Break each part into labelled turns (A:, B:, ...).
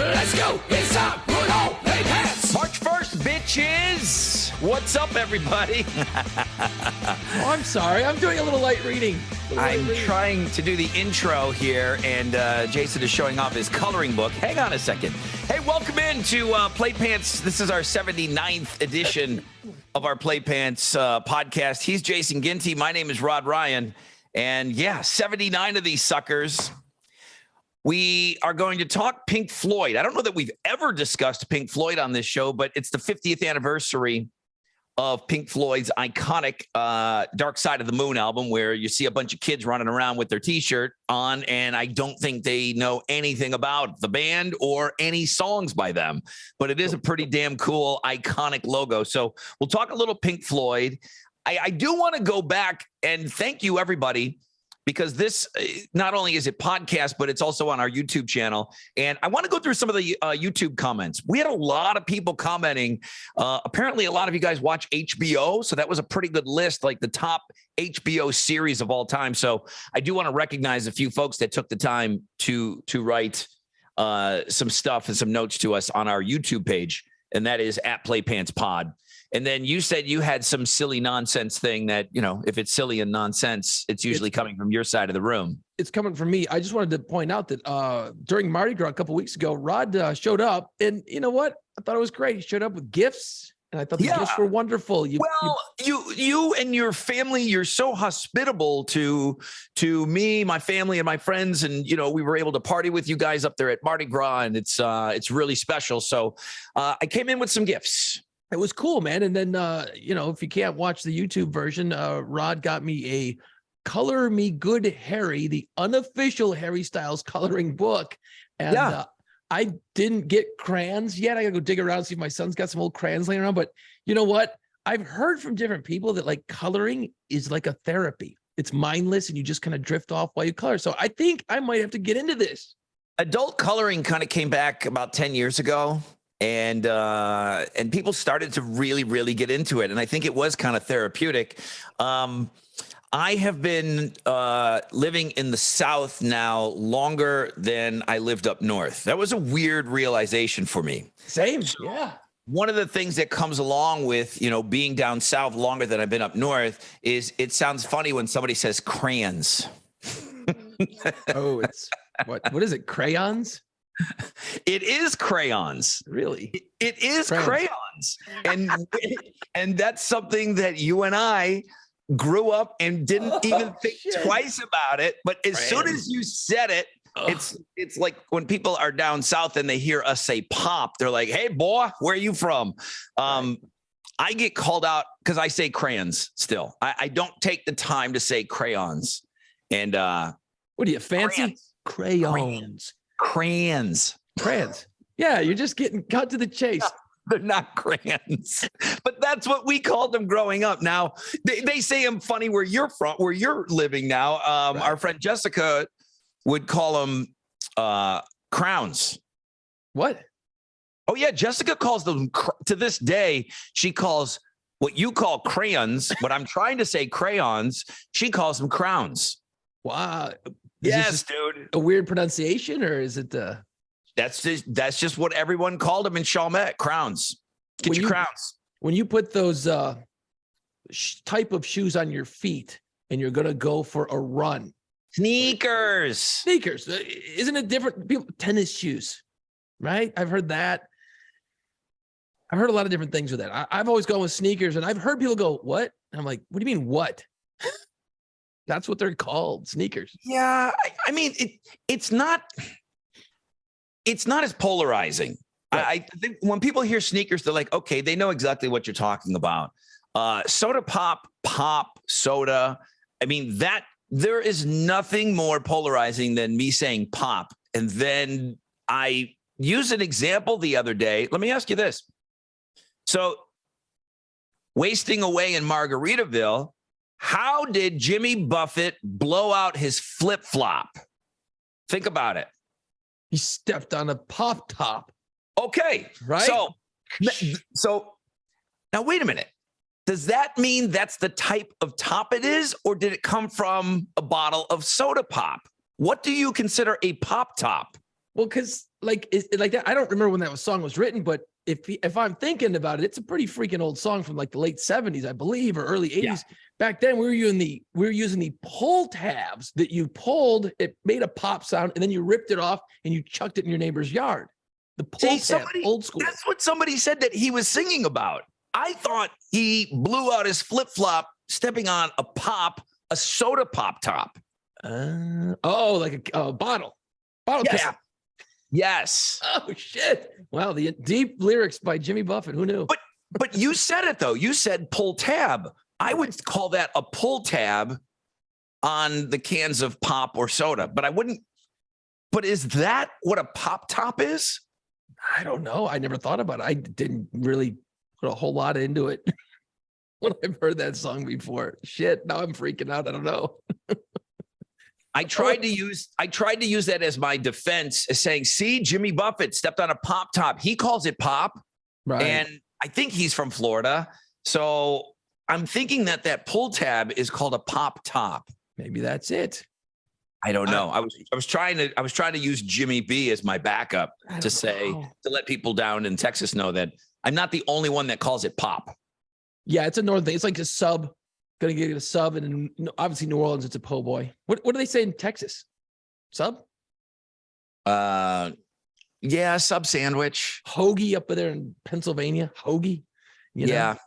A: Let's go. It's time. Put on play pants.
B: March 1st, bitches. What's up, everybody?
C: Oh, I'm sorry. I'm doing a little light reading.
B: I'm trying to do the intro here, and Jason is showing off his coloring book. Hang on a second. Hey, welcome in to Play Pants. This is our 79th edition of our Play Pants podcast. He's Jason Ginty. My name is Rod Ryan. And yeah, 79 of these suckers. We are going to talk Pink Floyd. I don't know that we've ever discussed Pink Floyd on this show, but it's the 50th anniversary of Pink Floyd's iconic Dark Side of the Moon album, where you see a bunch of kids running around with their T-shirt on, and I don't think they know anything about the band or any songs by them, but it is a pretty damn cool, iconic logo. So we'll talk a little Pink Floyd. I do want to go back and thank you, everybody, because this not only is it podcast, but it's also on our YouTube channel. And I want to go through some of the YouTube comments. We had a lot of people commenting. Apparently, a lot of you guys watch HBO. So that was a pretty good list, like the top HBO series of all time. So I do want to recognize a few folks that took the time to write some stuff and some notes to us on our YouTube page. And that is at Play Pants Pod. And then you said you had some silly nonsense thing that, you know, if it's silly and nonsense, it's usually coming from your side of the room.
C: It's coming from me. I just wanted to point out that during Mardi Gras a couple weeks ago, Rod showed up, and you know what? I thought it was great. He showed up with gifts, and I thought the gifts were wonderful. You and your family, you're so hospitable to me, my family, and my friends, and you know, we were able to party with you guys up there at Mardi Gras, and it's really special. So I came in with some gifts. It was cool, man. And then, you know, if you can't watch the YouTube version, Rod got me a Color Me Good Harry, the unofficial Harry Styles coloring book. And I didn't get crayons yet. I gotta go dig around, see if my son's got some old crayons laying around. But you know what? I've heard from different people that like coloring is like a therapy. It's mindless and you just kind of drift off while you color. So I think I might have to get into this. Adult
B: coloring kind of came back about 10 years ago. And people started to really, really get into it. And I think it was kind of therapeutic. I have been living in the South now longer than I lived up north. That was a weird realization for me.
C: Same, yeah.
B: One of the things that comes along with, you know, being down south longer than I've been up north is it sounds funny when somebody says crayons.
C: Oh, it's what is it? Crayons?
B: It is crayons.
C: Really?
B: It is crayons. And that's something that you and I grew up and didn't even think twice about it. But as soon as you said it, it's like when people are down south and they hear us say pop, they're like, hey, boy, where are you from? I get called out because I say crayons still. I don't take the time to say crayons. And
C: what are you, fancy? Crayons.
B: Crayons.
C: Yeah, you're just getting cut to the chase.
B: They're not crayons, but that's what we called them growing up. Now they say I'm funny where you're from, where you're living now. Our friend Jessica would call them crowns.
C: What?
B: Oh yeah, Jessica calls them to this day. She calls what you call crayons, but I'm trying to say crayons. She calls them crowns.
C: Wow.
B: Yes, dude.
C: A weird pronunciation, or is it?
B: That's just what everyone called them in Chalmette. Crowns. Get your crowns. When
C: you put those type of shoes on your feet and you're gonna go for a run,
B: sneakers.
C: Isn't it different? Tennis shoes, right? I've heard that. I've heard a lot of different things with that. I've always gone with sneakers, and I've heard people go, "What?" And I'm like, "What do you mean, what?" That's what they're called, sneakers.
B: Yeah, I mean, it's not as polarizing. Right. I think when people hear sneakers, they're like, okay, they know exactly what you're talking about. Soda pop, soda. I mean, that there is nothing more polarizing than me saying pop. And then I used an example the other day. Let me ask you this. So wasting away in Margaritaville, how did Jimmy Buffett blow out his flip-flop? Think about it.
C: He stepped on a pop top.
B: Okay.
C: Right.
B: So now wait a minute. Does that mean that's the type of top it is, or did it come from a bottle of soda pop? What do you consider a pop top?
C: Well, because like that. I don't remember when that song was written, but if I'm thinking about it, it's a pretty freaking old song from like the late 70s, I believe, or early 80s. Yeah. Back then, we were using the pull tabs that you pulled. It made a pop sound, and then you ripped it off and you chucked it in your neighbor's yard. The pull tab, old school.
B: That's what somebody said that he was singing about. I thought he blew out his flip flop, stepping on a soda pop top.
C: Like a bottle
B: yes.
C: cap.
B: Yes.
C: Oh shit! Wow, the deep lyrics by Jimmy Buffett. Who knew?
B: But you said it though. You said pull tab. I would call that a pull tab on the cans of pop or soda, but I wouldn't. But is that what a pop top is?
C: I don't know. I never thought about it. I didn't really put a whole lot into it when I've heard that song before. Shit, now I'm freaking out. I don't know. I tried to use that as my defense, as saying, see, Jimmy Buffett stepped on a pop top. He calls it pop. Right. And I think he's from Florida. So I'm thinking that pull tab is called a pop top. Maybe that's it.
B: I don't know. I was trying to use Jimmy B as my backup to let people down in Texas know that I'm not the only one that calls it pop.
C: Yeah, it's a northern thing. It's like a sub. Gonna get a sub, and obviously New Orleans, it's a po' boy. What do they say in Texas? Sub?
B: Yeah, sub sandwich.
C: Hoagie up there in Pennsylvania. Hoagie. Yeah,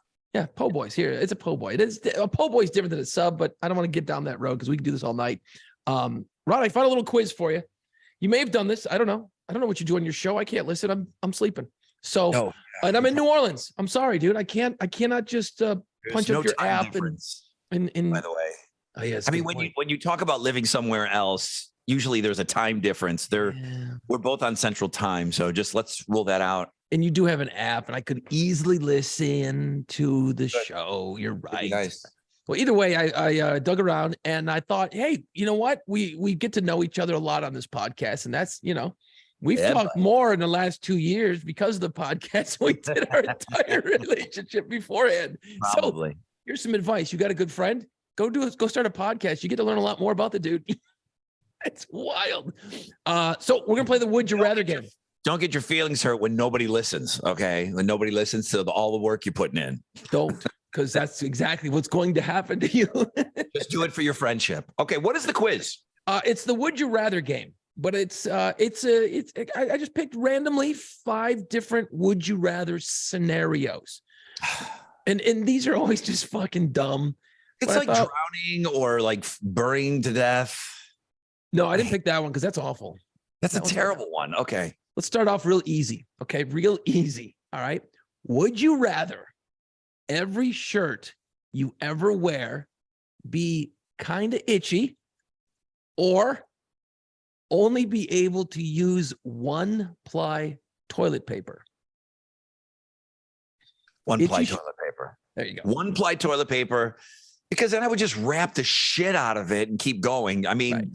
C: po' boys here. It's a po' boy. It is a po' boy is different than a sub, but I don't want to get down that road because we can do this all night. Rod, I found a little quiz for you. You may have done this. I don't know. I don't know what you do on your show. I can't listen. I'm sleeping. So, and I'm in New Orleans. I'm sorry, dude. I cannot just punch up your app and by the
B: way.
C: Oh, yeah,
B: I mean, when you talk about living somewhere else, usually there's a time difference. We're both on Central Time, so just let's rule that out.
C: And you do have an app, and I could easily listen to the show. You're right.
B: Nice.
C: Well, either way, I dug around and I thought, hey, you know what? We get to know each other a lot on this podcast, and that's we've talked more in the last 2 years because of the podcast. We did our entire relationship beforehand.
B: Probably.
C: So here's some advice. You got a good friend? Go start a podcast. You get to learn a lot more about the dude. It's wild. So we're gonna play the Would You Rather game.
B: Don't get your feelings hurt when nobody listens. Okay, when nobody listens to all the work you're putting in.
C: Don't, because that's exactly what's going to happen to you.
B: Just do it for your friendship. Okay, what is the quiz?
C: It's the Would You Rather game. But I just picked randomly 5 different would you rather scenarios. And these are always just fucking dumb.
B: It's like drowning or like burning to death.
C: No, I didn't pick that one because that's awful.
B: That's a terrible one. Okay.
C: Let's start off real easy. Okay, real easy. All right. Would you rather every shirt you ever wear be kind of itchy, or only be able to use 1-ply toilet paper?
B: 1-ply toilet paper.
C: There you go.
B: 1-ply toilet paper, because then I would just wrap the shit out of it and keep going. I mean,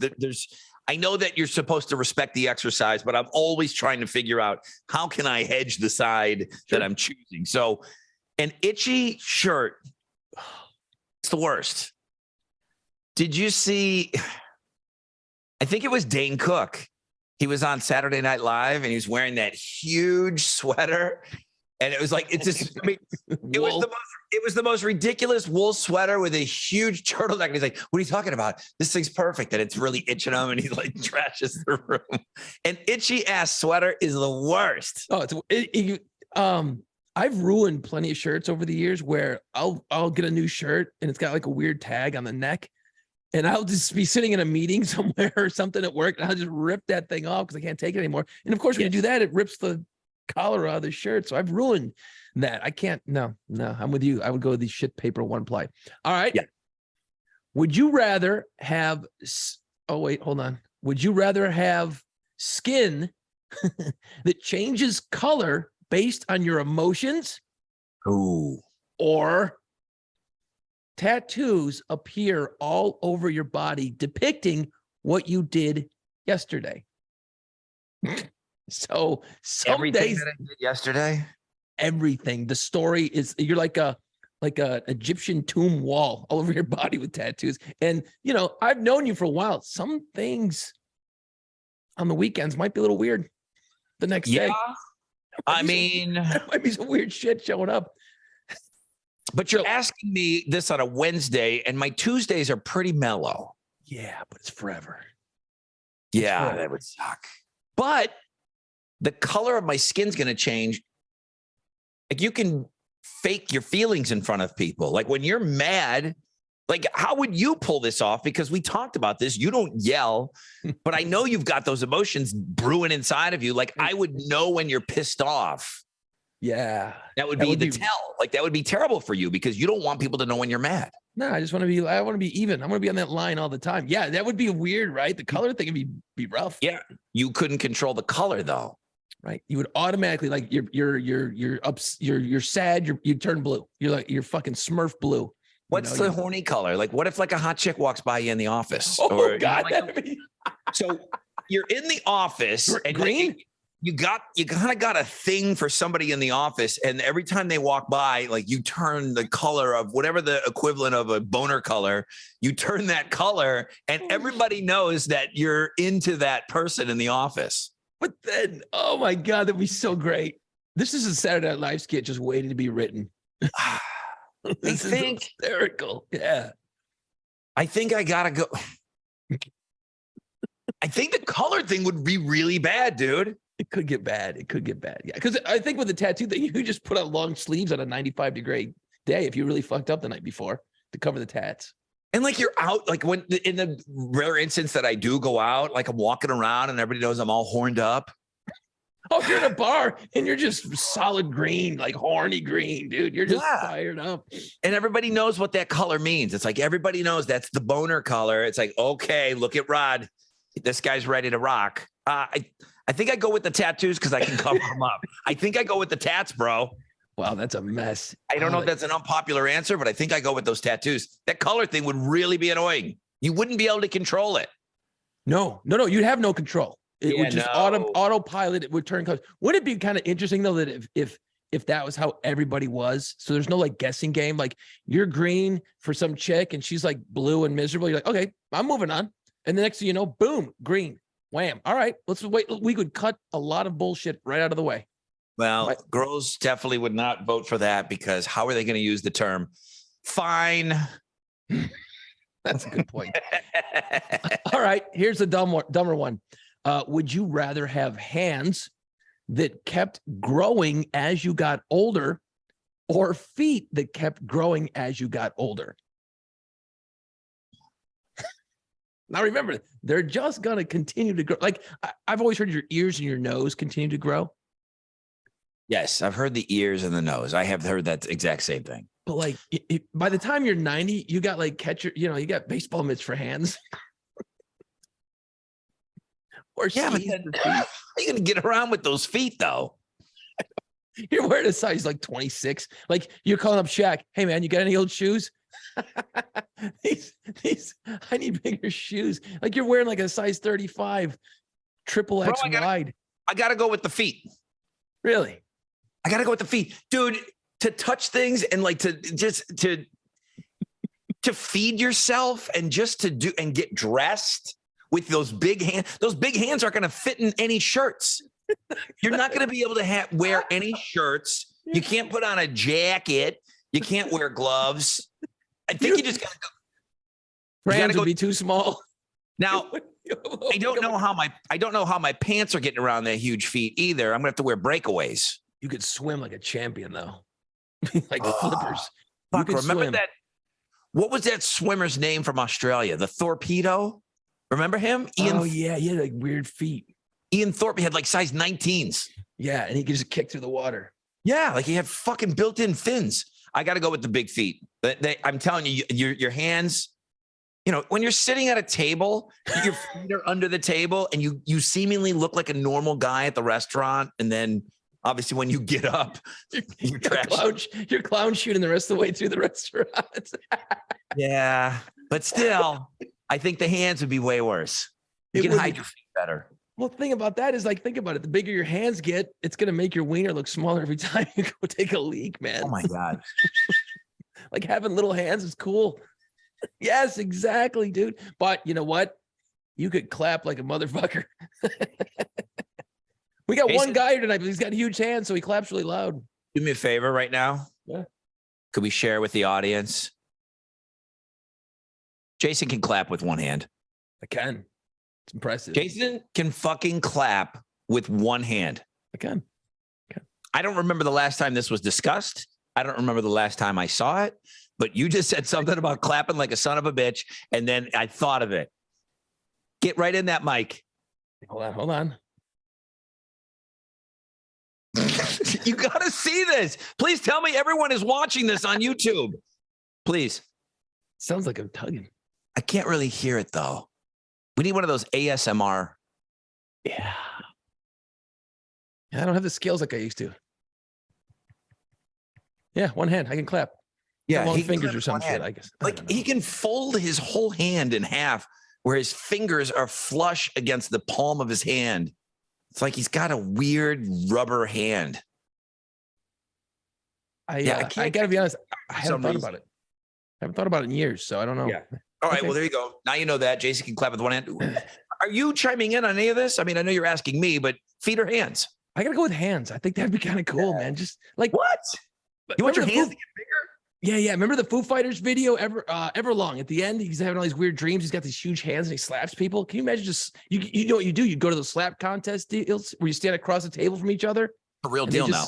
B: I know that you're supposed to respect the exercise, but I'm always trying to figure out how can I hedge the side that I'm choosing. So an itchy shirt, it's the worst. Did you see, I think it was Dane Cook. He was on Saturday Night Live and he was wearing that huge sweater. And it was like, it's just, I mean, it was the most ridiculous wool sweater with a huge turtleneck. And he's like, what are you talking about? This thing's perfect. And it's really itching him. And he like trashes the room. An itchy ass sweater is the worst.
C: Oh, I've ruined plenty of shirts over the years where I'll get a new shirt and it's got like a weird tag on the neck. And I'll just be sitting in a meeting somewhere or something at work, and I'll just rip that thing off because I can't take it anymore. And of course, when you do that, it rips the collar out of the shirt. So I've ruined that. I can't. No, I'm with you. I would go with the shit paper 1-ply. All right. Yeah. Would you rather have? Oh wait, hold on. Would you rather have skin that changes color based on your emotions?
B: Ooh.
C: Or tattoos appear all over your body depicting what you did yesterday? So some
B: everything
C: days
B: that I did yesterday,
C: everything. The story is you're like a Egyptian tomb wall all over your body with tattoos. And I've known you for a while. Some things on the weekends might be a little weird. the next day.
B: I mean,
C: that might be some weird shit showing up.
B: But you're asking me this on a Wednesday, and my Tuesdays are pretty mellow.
C: Yeah, but it's forever.
B: Yeah, that would suck. But the color of my skin's going to change. Like, you can fake your feelings in front of people. Like, when you're mad, like, how would you pull this off? Because we talked about this. You don't yell, but I know you've got those emotions brewing inside of you. Like, I would know when you're pissed off.
C: Yeah.
B: That would be the tell. Like, that would be terrible for you because you don't want people to know when you're mad.
C: No, I want to be even. I want to be on that line all the time. Yeah, that would be weird, right? The color thing would be rough.
B: Yeah. You couldn't control the color though.
C: Right. You would automatically, like, you're sad, you turn blue. You're fucking Smurf blue.
B: What's the horny color? Like, what if like a hot chick walks by you in the office?
C: Oh, God.
B: So you're in the office and
C: green.
B: You kind of got a thing for somebody in the office, and every time they walk by, like, you turn the color of whatever the equivalent of a boner color, you turn that color, and everybody knows that you're into that person in the office.
C: But then, oh my God, that'd be so great. This is a Saturday Night Live skit just waiting to be written. This is hysterical. Yeah.
B: I think I gotta go. I think the color thing would be really bad, dude.
C: It could get bad. Yeah. Because I think with the tattoo thing, you just put on long sleeves on a 95-degree day if you really fucked up the night before to cover the tats.
B: And like, you're out, like, when in the rare instance that I do go out, like, I'm walking around and everybody knows I'm all horned up.
C: Oh, you're in a bar and you're just solid green, like horny green, dude. You're just fired up.
B: And everybody knows what that color means. It's like, everybody knows that's the boner color. It's like, okay, look at Rod. This guy's ready to rock. I think I go with the tattoos because I can cover them up. I think I go with the tats, bro.
C: Wow, that's a mess.
B: I don't know if that's an unpopular answer, but I think I go with those tattoos. That color thing would really be annoying. You wouldn't be able to control it.
C: No. You'd have no control. It would just autopilot. It would turn colors. Wouldn't it be kind of interesting though that if that was how everybody was? So there's no like guessing game. Like, you're green for some chick and she's like blue and miserable. You're like, okay, I'm moving on. And the next thing you know, boom, green. Wham. All right, let's wait. We could cut a lot of bullshit right out of the way.
B: Well, girls definitely would not vote for that because how are they going to use the term fine?
C: That's a good point. All right, here's a dumber one. Would you rather have hands that kept growing as you got older or feet that kept growing as you got older? Now, remember, they're just going to continue to grow. Like, I've always heard your ears and your nose continue to grow.
B: Yes, I've heard the ears and the nose. I have heard that exact same thing.
C: But like, by the time you're 90, you got like you got baseball mitts for hands. Or
B: yeah, but then, how are you going to get around with those feet, though?
C: You're wearing a size like 26. Like, you're calling up Shaq. Hey, man, you got any old shoes? these I need bigger shoes. Like, you're wearing like a size 35 triple X wide.
B: I gotta go with the feet.
C: Really?
B: I gotta go with the feet, dude. To touch things and like to feed yourself and just to do and get dressed with those big hands. Those big hands aren't gonna fit in any shirts. You're not gonna be able to wear any shirts. You can't put on a jacket. You can't wear gloves. I think you just gotta go.
C: Brands would be too small.
B: Now, I don't know how my pants are getting around that huge feet either. I'm gonna have to wear breakaways.
C: You could swim like a champion though, like flippers.
B: Fuck, remember that? What was that swimmer's name from Australia? The Torpedo. Remember him? Ian.
C: Oh yeah, he had like weird feet.
B: Ian Thorpe had like size 19s.
C: Yeah, and he could just kick through the water.
B: Yeah, like he had fucking built-in fins. I got to go with the big feet. I'm telling you, your hands, you know, when you're sitting at a table, your feet are under the table and you seemingly look like a normal guy at the restaurant. And then obviously when you get up,
C: you're clown shooting the rest of the way through the restaurant.
B: Yeah, but still, I think the hands would be way worse. You can hide your feet better.
C: Well, the thing about that is, like, think about it. The bigger your hands get, it's going to make your wiener look smaller every time you go take a leak, man.
B: Oh, my God.
C: Like, having little hands is cool. Yes, exactly, dude. But you know what? You could clap like a motherfucker. We got
B: Jason,
C: one guy here tonight, but he's got huge hands, so he claps really loud.
B: do me a favor right now.
C: Yeah.
B: Could we share with the audience? Jason can clap with one hand.
C: I can. It's impressive.
B: Jason can fucking clap with one hand.
C: I can.
B: I don't remember the last time this was discussed. I don't remember the last time I saw it, but you just said something about clapping like a son of a bitch, and then I thought of it. Get right in that mic.
C: Hold on.
B: You got to see this. Please tell me everyone is watching this on YouTube. Please.
C: Sounds like I'm tugging.
B: I can't really hear it, though. We need one of those ASMR.
C: Yeah. I don't have the skills like I used to. Yeah, one hand. I can clap.
B: Yeah,
C: long fingers or some shit, I guess.
B: Like he can fold his whole hand in half where his fingers are flush against the palm of his hand. It's like he's got a weird rubber hand.
C: I got to be honest. I haven't thought about it. I haven't thought about it in years, so I don't know.
B: Yeah. All right.
C: Okay.
B: Well, there you go. Now you know that. Jason can clap with one hand. Are you chiming in on any of this? I mean, I know you're asking me, but feet or hands?
C: I got to go with hands. I think that'd be kind of cool, man. Just like
B: what? You want your hands to get bigger?
C: Yeah. Remember the Foo Fighters video, Everlong? At the end, he's having all these weird dreams. He's got these huge hands and he slaps people. Can you imagine just you know what you do? You go to the slap contest deals where you stand across the table from each other.
B: A real deal now.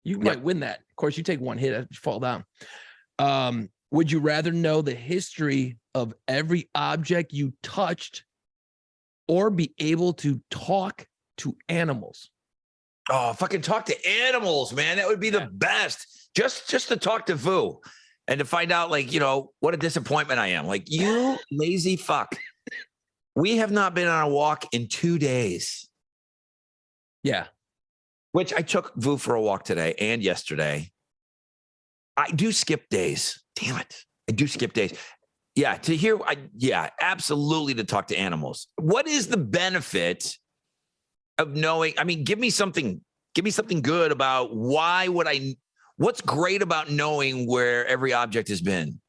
C: You might win that. Of course, you take one hit, you fall down. Would you rather know the history of every object you touched or be able to talk to animals?
B: Oh, fucking talk to animals, man. That would be the best. Just to talk to Vu and to find out, like, you know, what a disappointment I am. Like, you lazy fuck. We have not been on a walk in 2 days.
C: Yeah.
B: Which I took Vu for a walk today and yesterday. I do skip days. Damn it. I do skip days. Yeah. Absolutely to talk to animals. What is the benefit of knowing? I mean, give me something good about what's great about knowing where every object has been?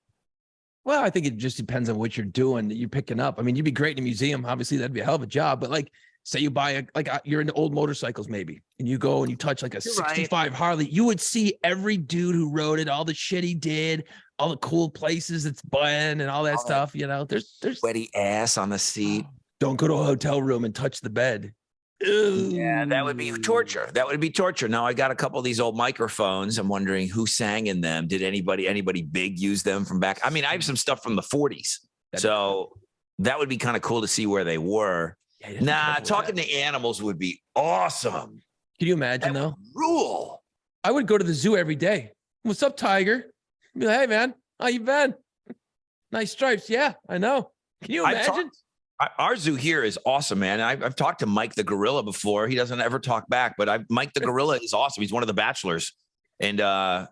C: Well, I think it just depends on what you're doing that you're picking up. I mean, you'd be great in a museum. Obviously, that'd be a hell of a job. But like, say you buy you're into old motorcycles maybe, and you go and you touch like a 65 Harley, you would see every dude who rode it, all the shit he did, all the cool places it's been and all that stuff. You know, there's
B: sweaty ass on the seat.
C: Don't go to a hotel room and touch the bed.
B: Yeah, that would be torture. That would be torture. Now I got a couple of these old microphones. I'm wondering who sang in them. Did anybody big use them from back? I mean, I have some stuff from the 40s. So that would be kind of cool to see where they were. Yeah, talking to animals would be awesome.
C: Can you imagine though?
B: Rule.
C: I would go to the zoo every day. What's up, Tiger? Be like, hey man, how you been? Nice stripes. Yeah, I know. Can you imagine?
B: Our zoo here is awesome, man. I've talked to Mike the gorilla before. He doesn't ever talk back, but Mike the gorilla is awesome. He's one of the bachelors, and I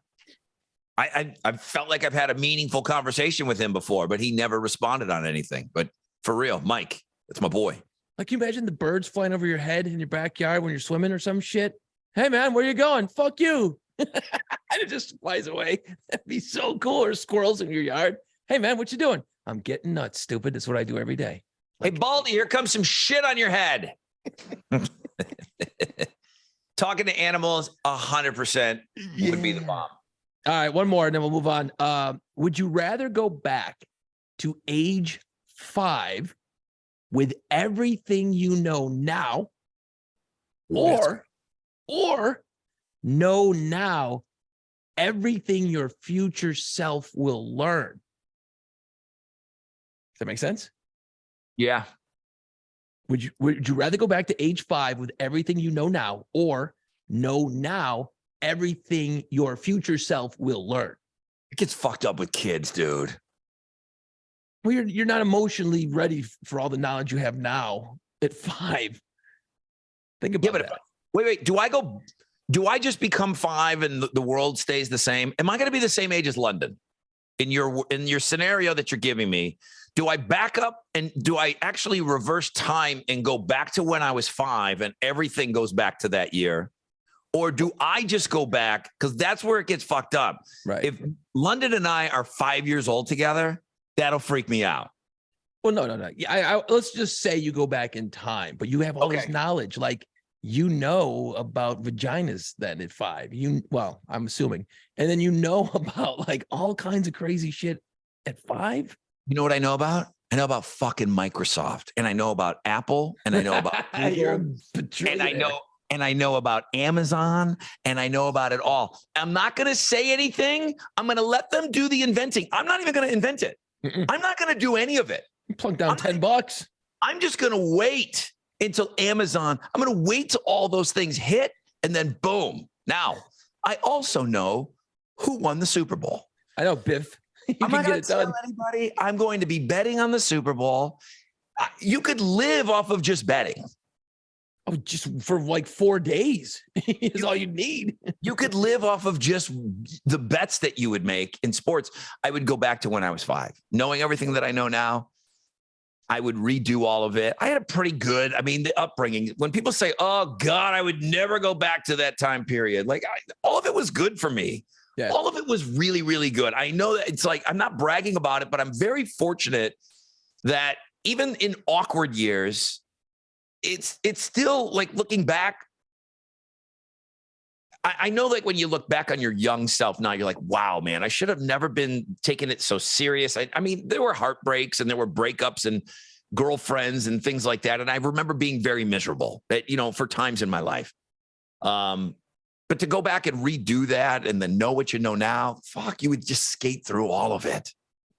B: felt like I've had a meaningful conversation with him before, but he never responded on anything. But for real, Mike, that's my boy.
C: Like, you imagine the birds flying over your head in your backyard when you're swimming or some shit? Hey man, where you going? Fuck you. And it just flies away. That'd be so cool. Or squirrels in your yard. Hey man, what you doing? I'm getting nuts, stupid. That's what I do every day.
B: Hey, Baldy, here comes some shit on your head. Talking to animals, 100% would be the bomb.
C: All right, one more, and then we'll move on. Would you rather go back to age 5 with everything you know now, or know now everything your future self will learn? Does that make sense?
B: Yeah.
C: Would you rather go back to age 5 with everything you know now, or know now everything your future self will learn?
B: It gets fucked up with kids, dude.
C: Well, you're not emotionally ready for all the knowledge you have now at 5. Think about that.
B: Wait. Do I just become 5 and the world stays the same? Am I going to be the same age as London? In your scenario that you're giving me, do I back up and do I actually reverse time and go back to when I was 5 and everything goes back to that year? Or do I just go back? Because that's where it gets fucked up.
C: Right.
B: If London and I are 5 years old together, that'll freak me out.
C: Well, no. Yeah, let's just say you go back in time, but you have all this knowledge. Like, you know about vaginas then at 5. Well, I'm assuming. And then you know about like all kinds of crazy shit at 5.
B: You know what I know about? I know about fucking Microsoft, and I know about Apple, and I know about Google, and I know about Amazon, and I know about it all. I'm not going to say anything. I'm going to let them do the inventing. I'm not even going to invent it. I'm not going to do any of it.
C: You plunk down $10.
B: I'm just going to wait until Amazon. I'm going to wait till all those things hit, and then boom. Now, I also know who won the Super Bowl.
C: I know, Biff.
B: I'm not going to tell anybody. I'm going to be betting on the Super Bowl. You could live off of just betting.
C: Oh, just for like 4 days is all you need.
B: You could live off of just the bets that you would make in sports. I would go back to when I was 5. Knowing everything that I know now, I would redo all of it. I had a pretty good, the upbringing. When people say, oh, God, I would never go back to that time period. Like, all of it was good for me. Yeah. All of it was really, really good. I know that it's like, I'm not bragging about it, but I'm very fortunate that even in awkward years, it's still like looking back. I know like when you look back on your young self now, you're like, wow, man, I should have never been taking it so serious. I mean, there were heartbreaks and there were breakups and girlfriends and things like that. And I remember being very miserable, for times in my life. But to go back and redo that and then know what you know now, fuck, you would just skate through all of it.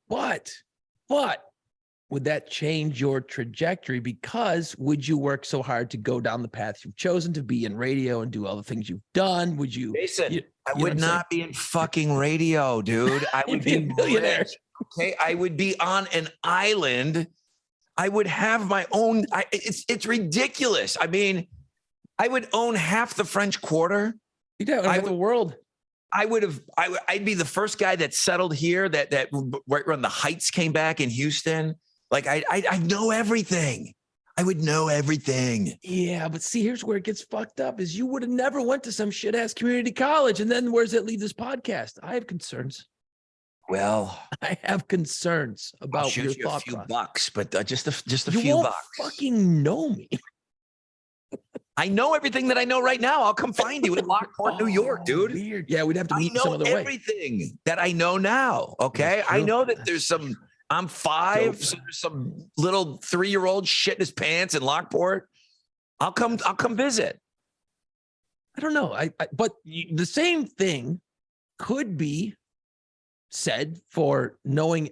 C: What would that change your trajectory? Because would you work so hard to go down the path you've chosen to be in radio and do all the things you've done? Would you?
B: Jason, I would not be in fucking radio, dude. I would be a millionaire. Okay, I would be on an island. I would have my own. It's ridiculous. I mean, I would own half the French Quarter.
C: The world.
B: I'd be the first guy that settled here. That right when the Heights came back in Houston. Like I know everything. I would know everything.
C: Yeah, but see, here's where it gets fucked up: is you would have never went to some shit ass community college, and then where does it leave this podcast? I have concerns.
B: Well,
C: I have concerns about your thought
B: a few
C: process.
B: bucks, but just a few
C: you won't
B: bucks.
C: Fucking know me.
B: I know everything that I know right now. I'll come find you in Lockport, New York, dude.
C: Weird. Yeah, we'd have to meet some other way.
B: I know everything that I know now. Okay, I know that there's some. I'm 5, so there's some little 3-year-old shitting his pants in Lockport. I'll come visit.
C: I don't know. But the same thing could be said for knowing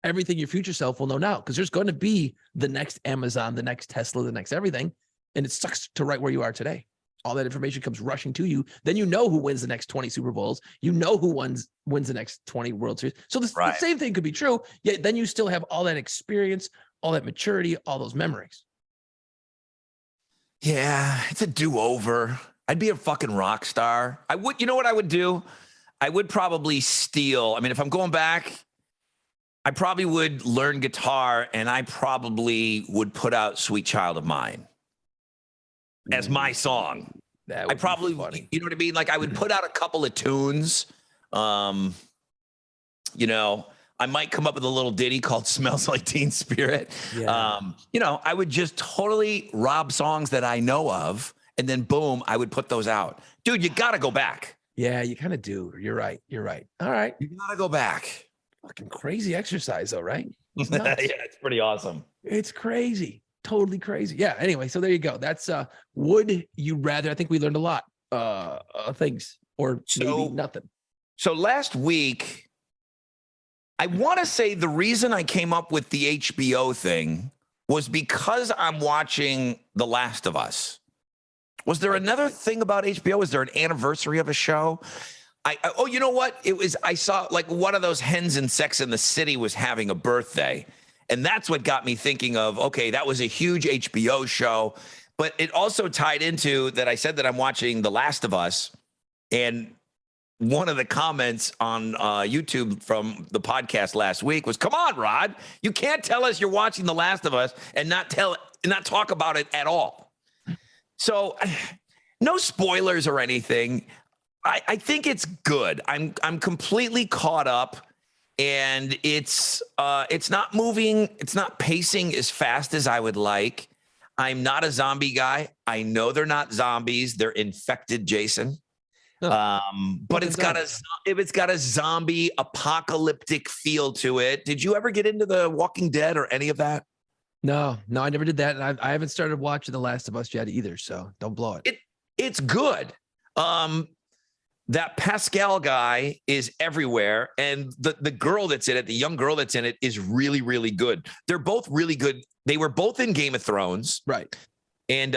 C: everything your future self will know now, because there's going to be the next Amazon, the next Tesla, the next everything. And it sucks to right where you are today. All that information comes rushing to you. Then you know who wins the next 20 Super Bowls. You know who wins the next 20 World Series. So the same thing could be true. Yet then you still have all that experience, all that maturity, all those memories.
B: Yeah, it's a do-over. I'd be a fucking rock star. I would. You know what I would do? I would probably steal. I mean, if I'm going back, I probably would learn guitar, and I probably would put out "Sweet Child of Mine" as my song. I probably, you know what I mean? Like I would put out a couple of tunes. I might come up with a little ditty called "Smells Like Teen Spirit." Yeah. I would just totally rob songs that I know of, and then boom, I would put those out. Dude, you got to go back.
C: Yeah, you kind of do. You're right. All right.
B: You got to go back.
C: Fucking crazy exercise though, right?
B: Yeah, it's pretty awesome.
C: It's crazy. Totally crazy. Yeah. Anyway, so there you go. That's would you rather? I think we learned a lot things, or maybe nothing.
B: So last week, I want to say the reason I came up with the HBO thing was because I'm watching The Last of Us. Was there another thing about HBO? Was there an anniversary of a show? You know what? I saw like one of those hens in Sex and the City was having a birthday. And that's what got me thinking of, okay, that was a huge HBO show. But it also tied into that I said that I'm watching The Last of Us. And one of the comments on YouTube from the podcast last week was, come on, Rod, you can't tell us you're watching The Last of Us and not talk about it at all. So no spoilers or anything. I think it's good. I'm completely caught up, and it's not moving. It's not pacing as fast as I would like. I'm not a zombie guy. I know they're not zombies. They're infected, Jason. But it's got a zombie apocalyptic feel to it. Did you ever get into The Walking Dead or any of that?
C: No, I never did that. And I haven't started watching The Last of Us yet either. So don't blow it.
B: It's good. That Pascal guy is everywhere. And the girl that's in it, the young girl that's in it is really, really good. They're both really good. They were both in Game of Thrones.
C: Right.
B: And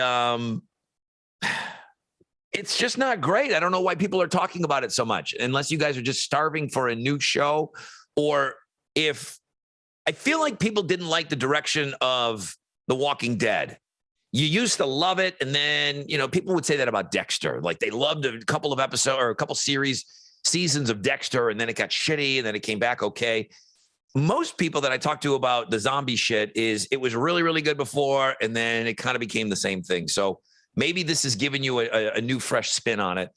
B: it's just not great. I don't know why people are talking about it so much, unless you guys are just starving for a new show, or if I feel like people didn't like the direction of The Walking Dead. You used to love it. And then, people would say that about Dexter. Like they loved a couple of episodes or a couple seasons of Dexter, and then it got shitty and then it came back okay. Most people that I talk to about the zombie shit is it was really, really good before, and then it kind of became the same thing. So maybe this is giving you a new, fresh spin on it.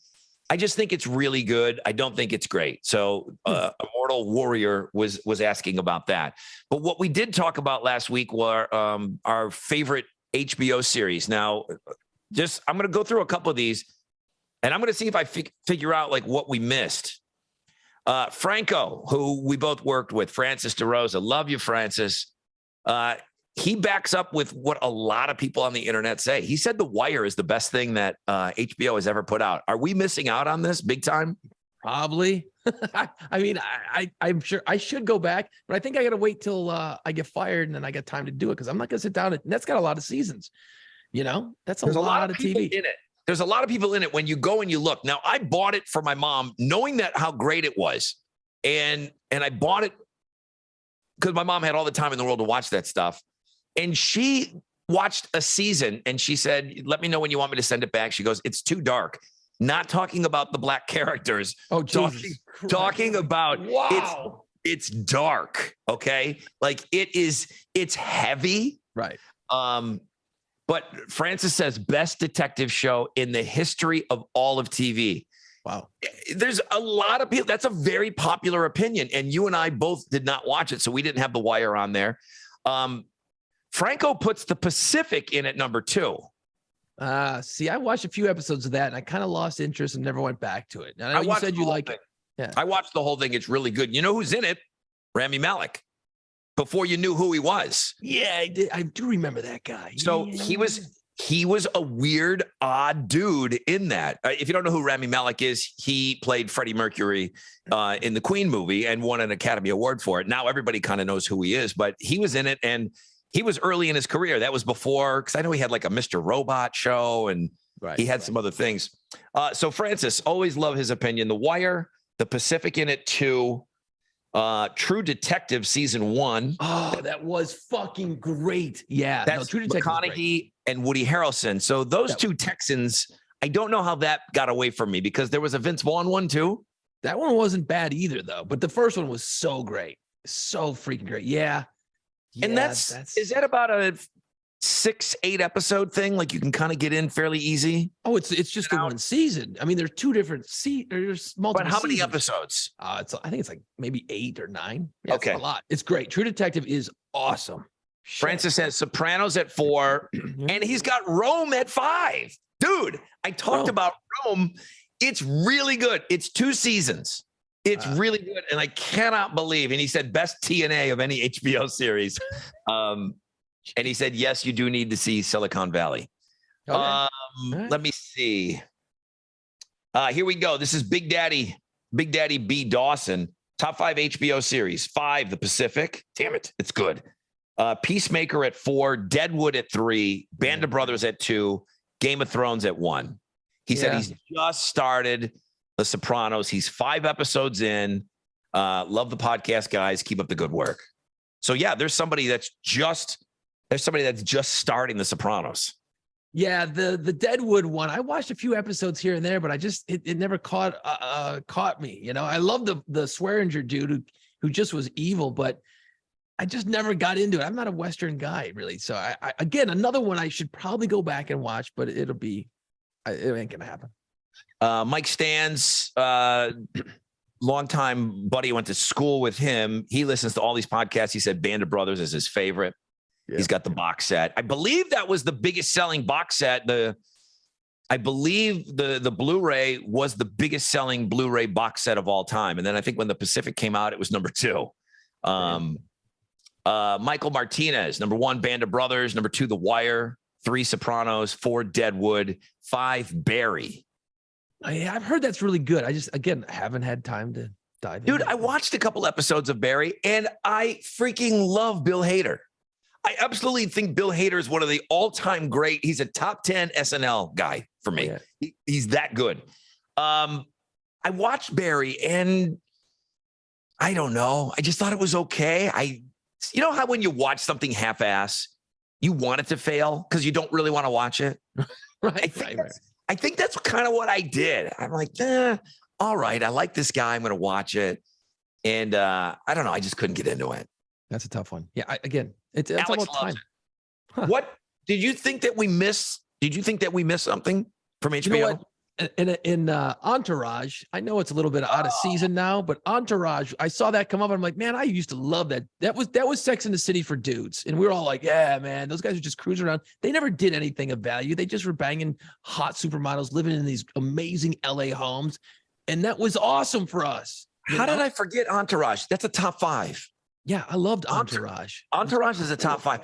B: I just think it's really good. I don't think it's great. So Immortal Warrior was asking about that. But what we did talk about last week were our favorite HBO series. Now, I'm going to go through a couple of these, and I'm going to see if I figure out like what we missed. Franco, who we both worked with, Francis DeRosa. Love you, Francis. He backs up with what a lot of people on the internet say. He said The Wire is the best thing that HBO has ever put out. Are we missing out on this big time?
C: Probably. I mean, I'm sure I should go back, but I think I got to wait till I get fired and then I get time to do it, because I'm not going to sit down. That's got a lot of seasons. That's a lot of TV
B: in it. There's a lot of people in it when you go and you look. Now, I bought it for my mom, knowing that how great it was, and I bought it because my mom had all the time in the world to watch that stuff. And she watched a season and she said, let me know when you want me to send it back. She goes, it's too dark. Not talking about the black characters.
C: Oh,
B: talking about
C: wow.
B: It's dark. Okay. Like it's heavy.
C: Right.
B: But Francis says best detective show in the history of all of TV.
C: Wow.
B: There's a lot of people. That's a very popular opinion. And you and I both did not watch it, so we didn't have The Wire on there. Franco puts The Pacific in at number 2.
C: See, I watched a few episodes of that and I kind of lost interest and never went back to it. And I know you said you like it.
B: Yeah. I watched the whole thing. It's really good. You know who's in it? Rami Malek. Before you knew who he was.
C: Yeah, I did. I do remember that guy.
B: So he was a weird, odd dude in that. If you don't know who Rami Malek is, he played Freddie Mercury in the Queen movie and won an Academy Award for it. Now everybody kind of knows who he is, but he was in it and he was early in his career. That was before, because I know he had like a Mr. Robot show and he had some other things. So Francis, always love his opinion. The Wire, The Pacific in it 2, True Detective season 1.
C: Oh, that was fucking great. Yeah.
B: That's
C: True Detective
B: McConaughey and Woody Harrelson. So those two Texans, I don't know how that got away from me, because there was a Vince Vaughn one too.
C: That one wasn't bad either though. But the first one was so great. So freaking great. Yeah.
B: And is that about a 6-8 episode thing? Like you can kind of get in fairly easy.
C: Oh, it's just the one season. I mean, there's 2 different there's multiple.
B: But how many
C: seasons.
B: episode?
C: I think it's like maybe 8 or 9. Yeah,
B: okay,
C: it's a lot. It's great. True Detective is awesome.
B: Francis has Sopranos at 4, and he's got Rome at 5. Dude, I talked about Rome. It's really good. It's 2 seasons. It's really good, and I cannot believe. And he said best TNA of any HBO series. And he said, yes, you do need to see Silicon Valley. Okay. Let me see. Here we go. This is Big Daddy B. Dawson. Top 5 HBO series. 5, The Pacific. Damn it. It's good. Peacemaker at 4. Deadwood at 3. Band of Brothers at 2. Game of Thrones at 1. He said he's just started The Sopranos. He's 5 episodes in. Love the podcast, guys. Keep up the good work. So yeah, there's somebody that's just starting The Sopranos.
C: Yeah, the Deadwood one. I watched a few episodes here and there, but it never caught me. I love the Swearinger dude who just was evil, but I just never got into it. I'm not a Western guy really. So I again, another one I should probably go back and watch, but it ain't gonna happen.
B: Mike Stans, longtime buddy, went to school with him. He listens to all these podcasts. He said Band of Brothers is his favorite. He's got the box set. I believe that was the biggest selling box set. I believe the Blu-ray was the biggest selling Blu-ray box set of all time. And then I think when the Pacific came out, it was number 2. Michael Martinez, number 1, Band of Brothers, number 2, The Wire, 3, Sopranos, 4, Deadwood, 5, Barry.
C: I've heard that's really good. I just, again, haven't had time to dive in.
B: Dude, I watched a couple episodes of Barry, and I freaking love Bill Hader. I absolutely think Bill Hader is one of the all-time great. He's a top 10 SNL guy for me. Yeah. He's that good. I watched Barry, and I don't know. I just thought it was okay. You know how when you watch something half-ass, you want it to fail because you don't really want to watch it?
C: Right.
B: I think that's kind of what I did. I'm like, all right, I like this guy. I'm going to watch it. And I don't know. I just couldn't get into it.
C: That's a tough one. Yeah. It's all about time.
B: Huh. What did you think that we missed? Did you think that we missed something from HBO?
C: You know what? In Entourage, I know it's a little bit out of season now, but Entourage, I saw that come up and I'm like, man, I used to love that. That was Sex in the City for dudes. And we were all like, yeah, man, those guys are just cruising around. They never did anything of value. They just were banging hot supermodels, living in these amazing LA homes. And that was awesome for us.
B: How did I forget Entourage? That's a top 5.
C: Yeah, I loved Entourage.
B: Entourage is a top 5.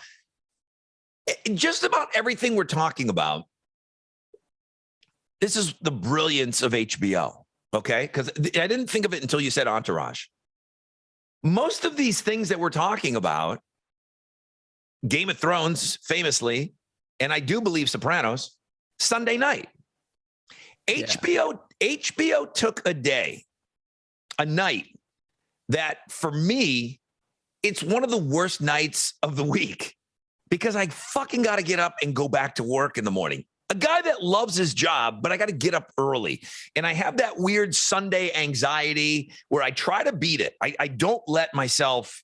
B: Just about everything we're talking about. This is the brilliance of HBO, okay? Because I didn't think of it until you said Entourage. Most of these things that we're talking about, Game of Thrones, famously, and I do believe Sopranos, Sunday night. HBO took a night that for me, it's one of the worst nights of the week because I fucking got to get up and go back to work in the morning. A guy that loves his job, but I got to get up early. And I have that weird Sunday anxiety where I try to beat it. I don't let myself.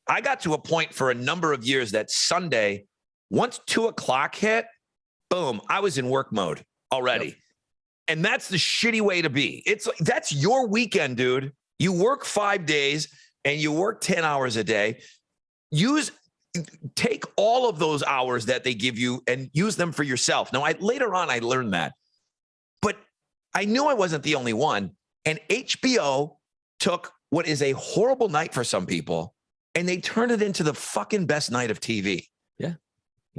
B: I got to a point for a number of years that Sunday, once 2:00 hit, boom, I was in work mode already. Yep. And that's the shitty way to be. That's your weekend, dude. You work 5 days and you work 10 hours a day. Take all of those hours that they give you and use them for yourself. Now, later on, I learned that, but I knew I wasn't the only one. And HBO took what is a horrible night for some people, and they turned it into the fucking best night of TV.
C: Yeah.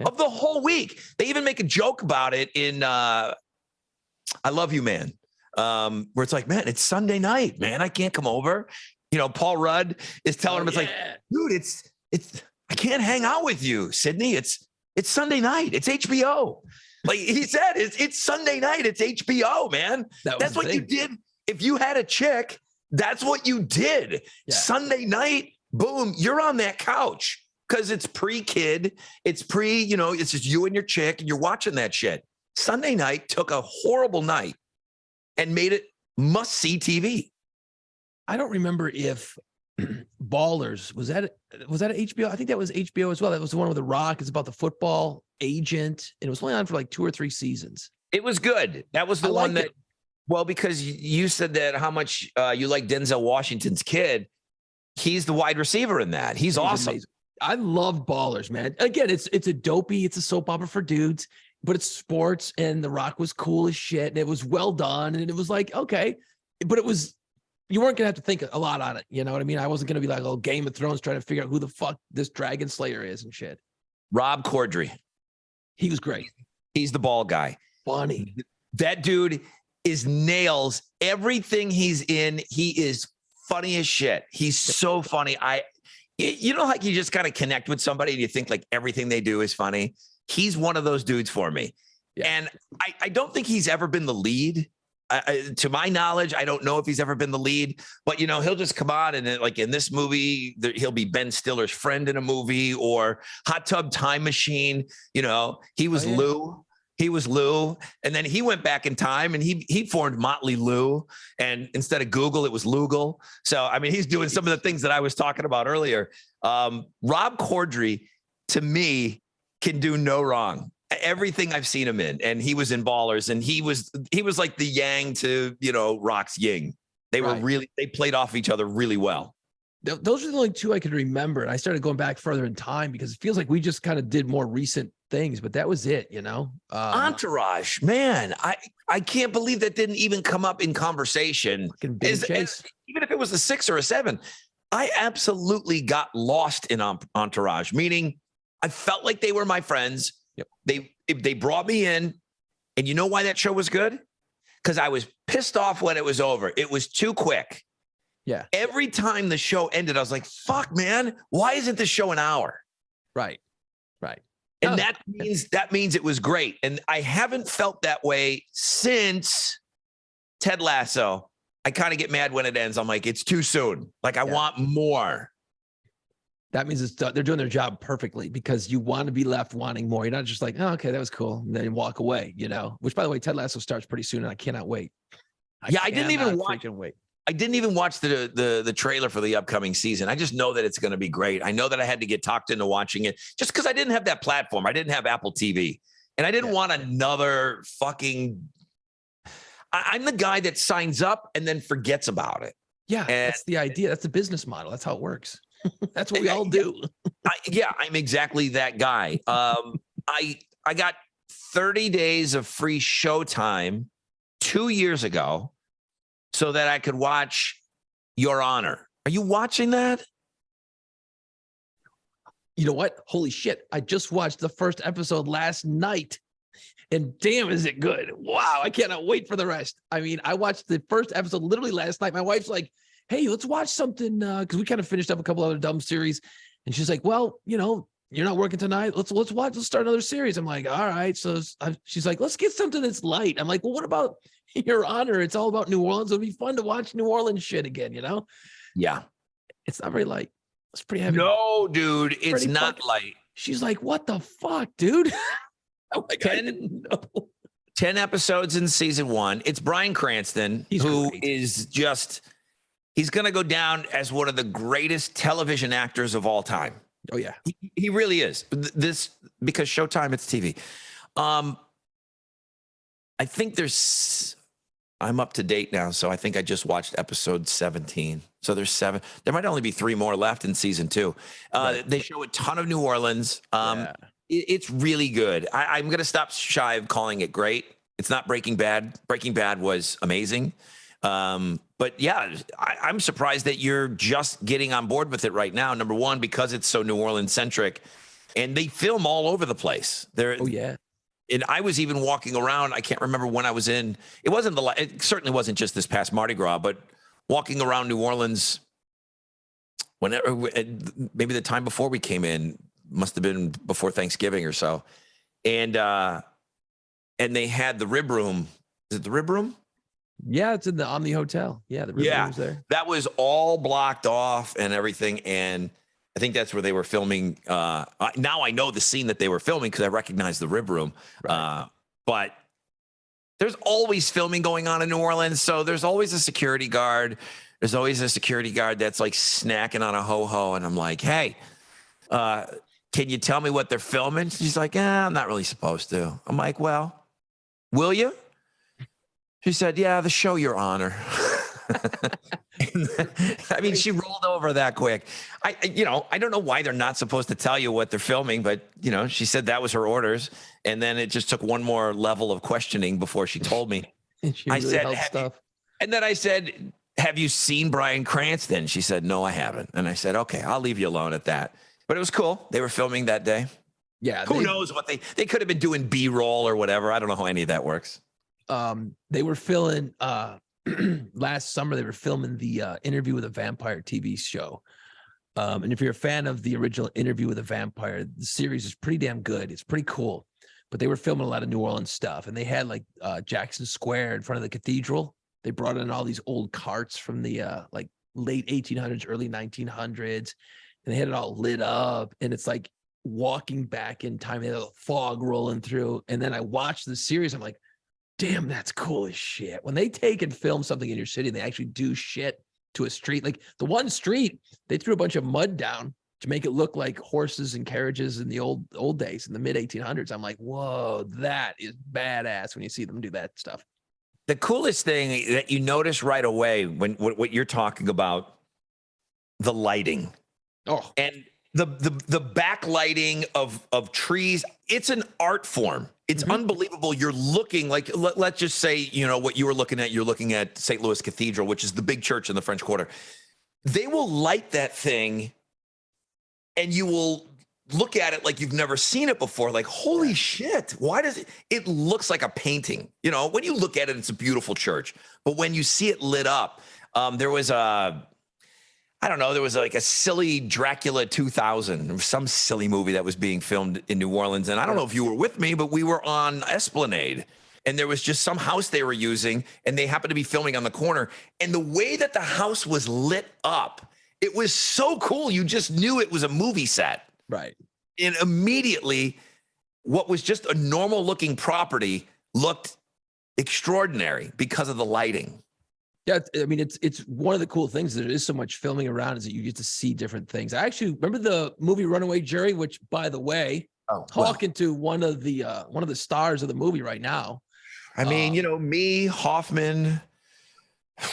B: Of the whole week. They even make a joke about it in I Love You, Man, where it's like, man, it's Sunday night, man. I can't come over. You know, Paul Rudd is telling him, it's like, dude, it's. I can't hang out with you, Sydney. It's Sunday night. It's HBO. Like he said, it's Sunday night. It's HBO, man. That's what you did. If you had a chick, that's what you did. Yeah. Sunday night, boom, you're on that couch because it's pre-kid. It's it's just you and your chick and you're watching that shit. Sunday night took a horrible night and made it must-see TV.
C: I don't remember if Ballers was that HBO? I think that was HBO as well. That was the one with The Rock. It's about the football agent, and it was only on for like 2 or 3 seasons.
B: It was good. That was the one that. Well, because you said that how much you like Denzel Washington's kid. He's the wide receiver in that. He's awesome. Amazing.
C: I love Ballers, man. Again, it's a dopey. It's a soap opera for dudes, but it's sports, and The Rock was cool as shit, and it was well done, and it was like okay, but it was. You weren't going to have to think a lot on it. You know what I mean? I wasn't going to be like, oh, Game of Thrones trying to figure out who the fuck this Dragon Slayer is and shit.
B: Rob Corddry.
C: He was great.
B: He's the ball guy.
C: Funny.
B: That dude is nails everything he's in. He is funny as shit. He's so funny. You know, like you just kind of connect with somebody and you think like everything they do is funny. He's one of those dudes for me. Yeah. And I don't think he's ever been the lead. To my knowledge, I don't know if he's ever been the lead, but he'll just come on and like in this movie, he'll be Ben Stiller's friend in a movie or Hot Tub Time Machine. He was Lou. He was Lou, and then he went back in time and he formed Motley Lou, and instead of Google, it was Lugal. So I mean, he's doing some of the things that I was talking about earlier. Rob Corddry, to me, can do no wrong. Everything I've seen him in, and he was in Ballers, and he was like the yang to Rock's yin. They were they played off each other really well.
C: those are the only two I could remember. And I started going back further in time because it feels like we just kind of did more recent things, but that was it,
B: Entourage, man. I can't believe that didn't even come up in conversation. Even if it was a 6 or a 7, I absolutely got lost in Entourage, meaning I felt like they were my friends.
C: Yep.
B: They brought me in, and you know why that show was good? Because I was pissed off when it was over. It was too quick.
C: Yeah.
B: Every time the show ended, I was like, fuck, man, why isn't the show an hour?
C: Right.
B: And that means it was great. And I haven't felt that way since Ted Lasso. I kind of get mad when it ends. I'm like, it's too soon. Like, I want more.
C: That means they're doing their job perfectly because you want to be left wanting more. You're not just like, oh, okay, that was cool. And then you walk away, which, by the way, Ted Lasso starts pretty soon and I cannot wait.
B: I didn't even watch the trailer for the upcoming season. I just know that it's going to be great. I know that I had to get talked into watching it just because I didn't have that platform. I didn't have Apple TV, and I didn't want another fucking. I'm the guy that signs up and then forgets about it.
C: Yeah, that's the idea. That's the business model. That's how it works. That's what we all do.
B: I'm exactly that guy. I got 30 days of free Showtime 2 years ago so that I could watch Your Honor. Are you watching that?
C: You know what? Holy shit. I just watched the first episode last night. And damn, is it good. Wow. I cannot wait for the rest. I mean, I watched the first episode literally last night. My wife's like, hey, let's watch something. Because we kind of finished up a couple other dumb series. And she's like, well, you're not working tonight. Let's start another series. I'm like, all right. So she's like, let's get something that's light. I'm like, well, what about Your Honor? It's all about New Orleans. It'll be fun to watch New Orleans shit again,
B: Yeah.
C: It's not very light. It's pretty heavy.
B: No, dude, it's not light.
C: She's like, what the fuck, dude? I'm like, I didn't know.
B: 10 episodes in season 1. It's Bryan Cranston, who is just, he's going to go down as one of the greatest television actors of all time.
C: Oh, yeah.
B: He really is. This, because Showtime, it's TV. I think I'm up to date now, so I think I just watched episode 17. So there's 7. There might only be 3 more left in season 2. Right. They show a ton of New Orleans. It's really good. I'm going to stop shy of calling it great. It's not Breaking Bad. Breaking Bad was amazing. But yeah, I'm surprised that you're just getting on board with it right now. Number one, because it's so New Orleans centric, and they film all over the place.
C: Oh yeah.
B: And I was even walking around. I can't remember when I was in. It certainly wasn't just this past Mardi Gras, but walking around New Orleans, whenever, maybe the time before we came in, must have been before Thanksgiving or so. And they had the Rib Room. Is it the Rib Room?
C: Yeah, it's in the Omni Hotel. Yeah, the Rib Room's there.
B: That was all blocked off and everything. And I think that's where they were filming. Now I know the scene that they were filming because I recognize the Rib Room. Right. But there's always filming going on in New Orleans. So there's always a security guard. There's always a security guard that's like snacking on a ho-ho. And I'm like, hey, can you tell me what they're filming? She's like, I'm not really supposed to. I'm like, well, will you? She said, yeah, the show, Your Honor. I mean, she rolled over that quick. I don't know why they're not supposed to tell you what they're filming, but she said that was her orders. And then it just took one more level of questioning before she told me.
C: I said,
B: and then I said, have you seen Bryan Cranston? She said, no, I haven't. And I said, okay, I'll leave you alone at that. But it was cool. They were filming that day.
C: Yeah.
B: Who knows what they could have been doing B-roll or whatever. I don't know how any of that works.
C: They were filming last summer. They were filming the Interview with a Vampire TV show. And if you're a fan of the original Interview with a Vampire, the series is pretty damn good. It's pretty cool. But they were filming a lot of New Orleans stuff, and they had like Jackson Square in front of the cathedral. They brought in all these old carts from the like late 1800s, early 1900s, and they had it all lit up. And it's like walking back in time. They had a fog rolling through. And then I watched the series. I'm like, damn, that's cool as shit. When they take and film something in your city, and they actually do shit to a street. Like the one street, they threw a bunch of mud down to make it look like horses and carriages in the old days in the mid 1800s. I'm like, whoa, that is badass when you see them do that stuff.
B: The coolest thing that you notice right away when what you're talking about the lighting.
C: Oh,
B: And the backlighting of trees, it's an art form. It's unbelievable. You're looking like, let's just say, you know, what you were looking at, you're looking at St. Louis Cathedral, which is the big church in the French Quarter. They will light that thing and you will look at it like you've never seen it before. Like, holy shit, why does it looks like a painting? You know, when you look at it, it's a beautiful church. But when you see it lit up, there was there was like a silly Dracula 2000, some silly movie that was being filmed in New Orleans. And I don't know if you were with me, but we were on Esplanade and there was just some house they were using and they happened to be filming on the corner. And the way that the house was lit up, it was so cool. You just knew it was a movie set.
C: right.
B: And immediately what was just a normal looking property looked extraordinary because of the lighting.
C: Yeah, I mean, it's one of the cool things that there is so much filming around is that you get to see different things. I actually remember the movie Runaway Jury, which, by the way, talking to one of the stars of the movie right now.
B: I mean, you know, me, Hoffman, a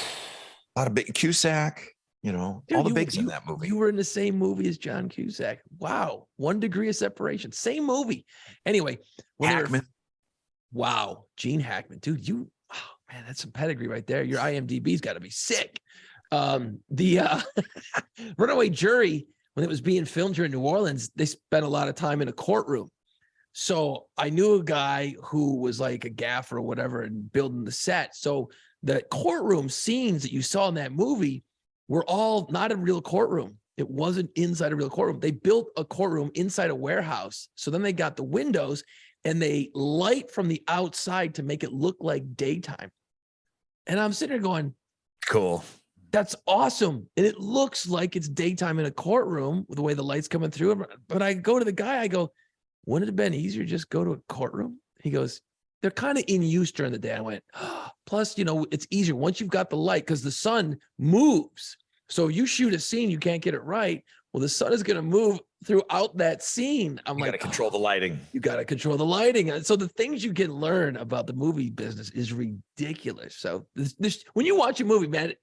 B: lot of big Cusack, you know,
C: dude,
B: all the bigs in that movie.
C: You were in the same movie as John Cusack. Wow, 1 degree of separation, same movie. Anyway,
B: Hackman.
C: Wow, Gene Hackman, dude, you. Oh, man, that's some pedigree right there. Your IMDb's got to be sick. The Runaway Jury, when it was being filmed here in New Orleans, they spent a lot of time in a courtroom. So I knew a guy who was like a gaffer or whatever and building the set. So the courtroom scenes that you saw in that movie were all not a real courtroom. It wasn't inside a real courtroom. They built a courtroom inside a warehouse. So then they got the windows and they light from the outside to make it look like daytime. And I'm sitting there going,
B: cool.
C: That's awesome. And it looks like it's daytime in a courtroom with the way the light's coming through. But I go to the guy, I go, wouldn't it have been easier to just go to a courtroom? He goes, they're kind of in use during the day. I went, plus, you know, it's easier once you've got the light because the sun moves. So you shoot a scene, you can't get it right. Well, the sun is going to move throughout that scene. I'm
B: You
C: like,
B: got to control the lighting.
C: You got to control the lighting. And so the things you can learn about the movie business is ridiculous. So this when you watch a movie, man,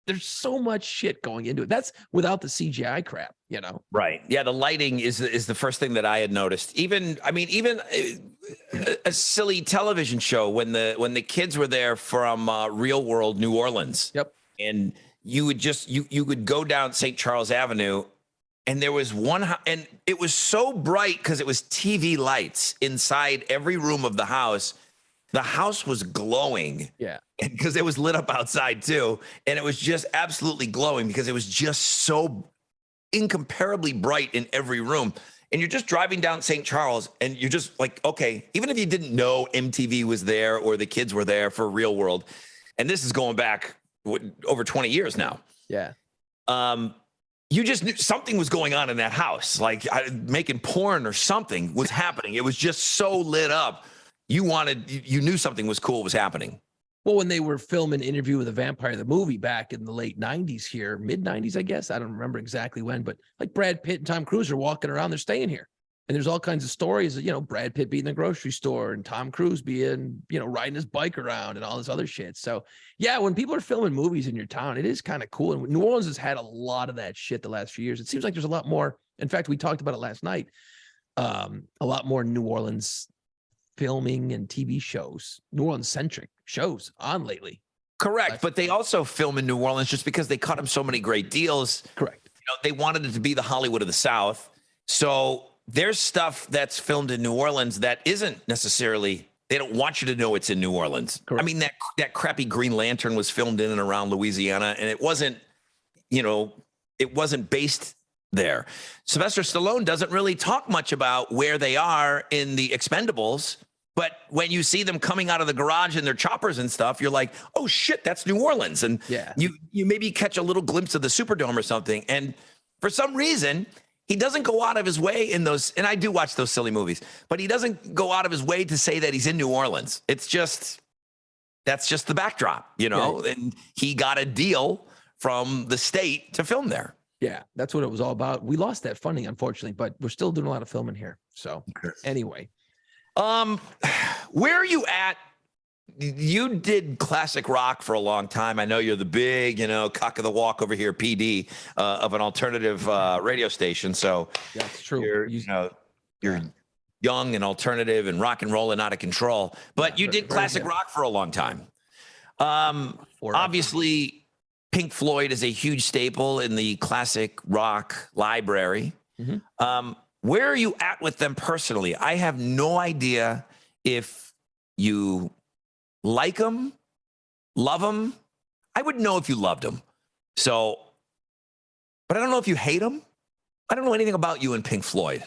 C: there's so much shit going into it. That's without the CGI crap, you know?
B: Right. Yeah. The lighting is the first thing that I had noticed. Even a silly television show when the kids were there from Real World New Orleans.
C: Yep.
B: And you would just, you would go down St. Charles Avenue and there was one, and it was so bright because it was TV lights inside every room of the house. The house was glowing.
C: Yeah.
B: Because it was lit up outside too. And it was just absolutely glowing because it was just so incomparably bright in every room. And you're just driving down St. Charles and you're just like, okay, even if you didn't know MTV was there or the kids were there for Real World, and this is going back over 20 years now.
C: Yeah.
B: You just knew something was going on in that house, like making porn or something was happening. It was just so lit up. You knew something was cool was happening.
C: Well, when they were filming Interview with a Vampire, the movie back in the late 90s here, mid 90s, I guess. I don't remember exactly when, but like Brad Pitt and Tom Cruise are walking around, they're staying here. And there's all kinds of stories of, you know, Brad Pitt being in the grocery store and Tom Cruise being, you know, riding his bike around and all this other shit. So yeah, when people are filming movies in your town, it is kind of cool. And New Orleans has had a lot of that shit the last few years. It seems like there's a lot more. In fact, we talked about it last night. A lot more New Orleans filming and TV shows, New Orleans centric shows on lately.
B: Correct. But they also film in New Orleans just because they cut them so many great deals.
C: Correct.
B: You know, they wanted it to be the Hollywood of the South. So there's stuff that's filmed in New Orleans that isn't necessarily, they don't want you to know it's in New Orleans.
C: Correct.
B: I mean, that crappy Green Lantern was filmed in and around Louisiana, and it wasn't, you know, it wasn't based there. Sylvester Stallone doesn't really talk much about where they are in the Expendables, but when you see them coming out of the garage in their choppers and stuff, you're like, oh shit, that's New Orleans. And
C: yeah,
B: you maybe catch a little glimpse of the Superdome or something. And for some reason, he doesn't go out of his way in those, and I do watch those silly movies, but he doesn't go out of his way to say that he's in New Orleans. It's just, that's just the backdrop, you know, yeah. And he got a deal from the state to film there.
C: Yeah, that's what it was all about. We lost that funding, unfortunately, but we're still doing a lot of filming here. So anyway.
B: Where are you at you did classic rock for a long time. I know you're the big, cock of the walk over here, PD of an alternative radio station. So
C: that's true.
B: You're young and alternative and rock and roll and out of control. But you did classic rock for a long time. Obviously, Pink Floyd is a huge staple in the classic rock library. Mm-hmm. Where are you at with them personally? I have no idea if you like them, love them. I would know if you loved them. So, but I don't know if you hate them. I don't know anything about you and Pink Floyd.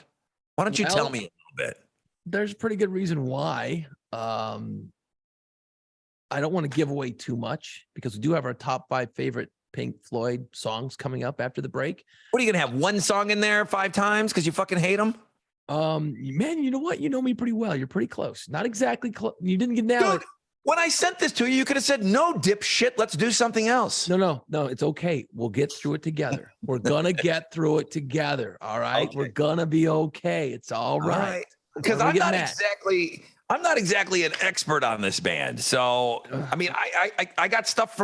B: Why don't you tell me a little bit?
C: There's a pretty good reason why. I don't want to give away too much because we do have our top 5 favorite Pink Floyd songs coming up after the break.
B: What are you going to have? One song in there 5 times because you fucking hate them?
C: Man, you know what? You know me pretty well. You're pretty close. Not exactly close. You didn't get nailed.
B: Dude, when I sent this to you, you could have said, no, dipshit, let's do something else.
C: No, it's okay. We'll get through it together. We're going to get through it together. All right. Okay. We're going to be okay. It's all right.
B: Because I'm not exactly an expert on this band. So, I mean, I got stuff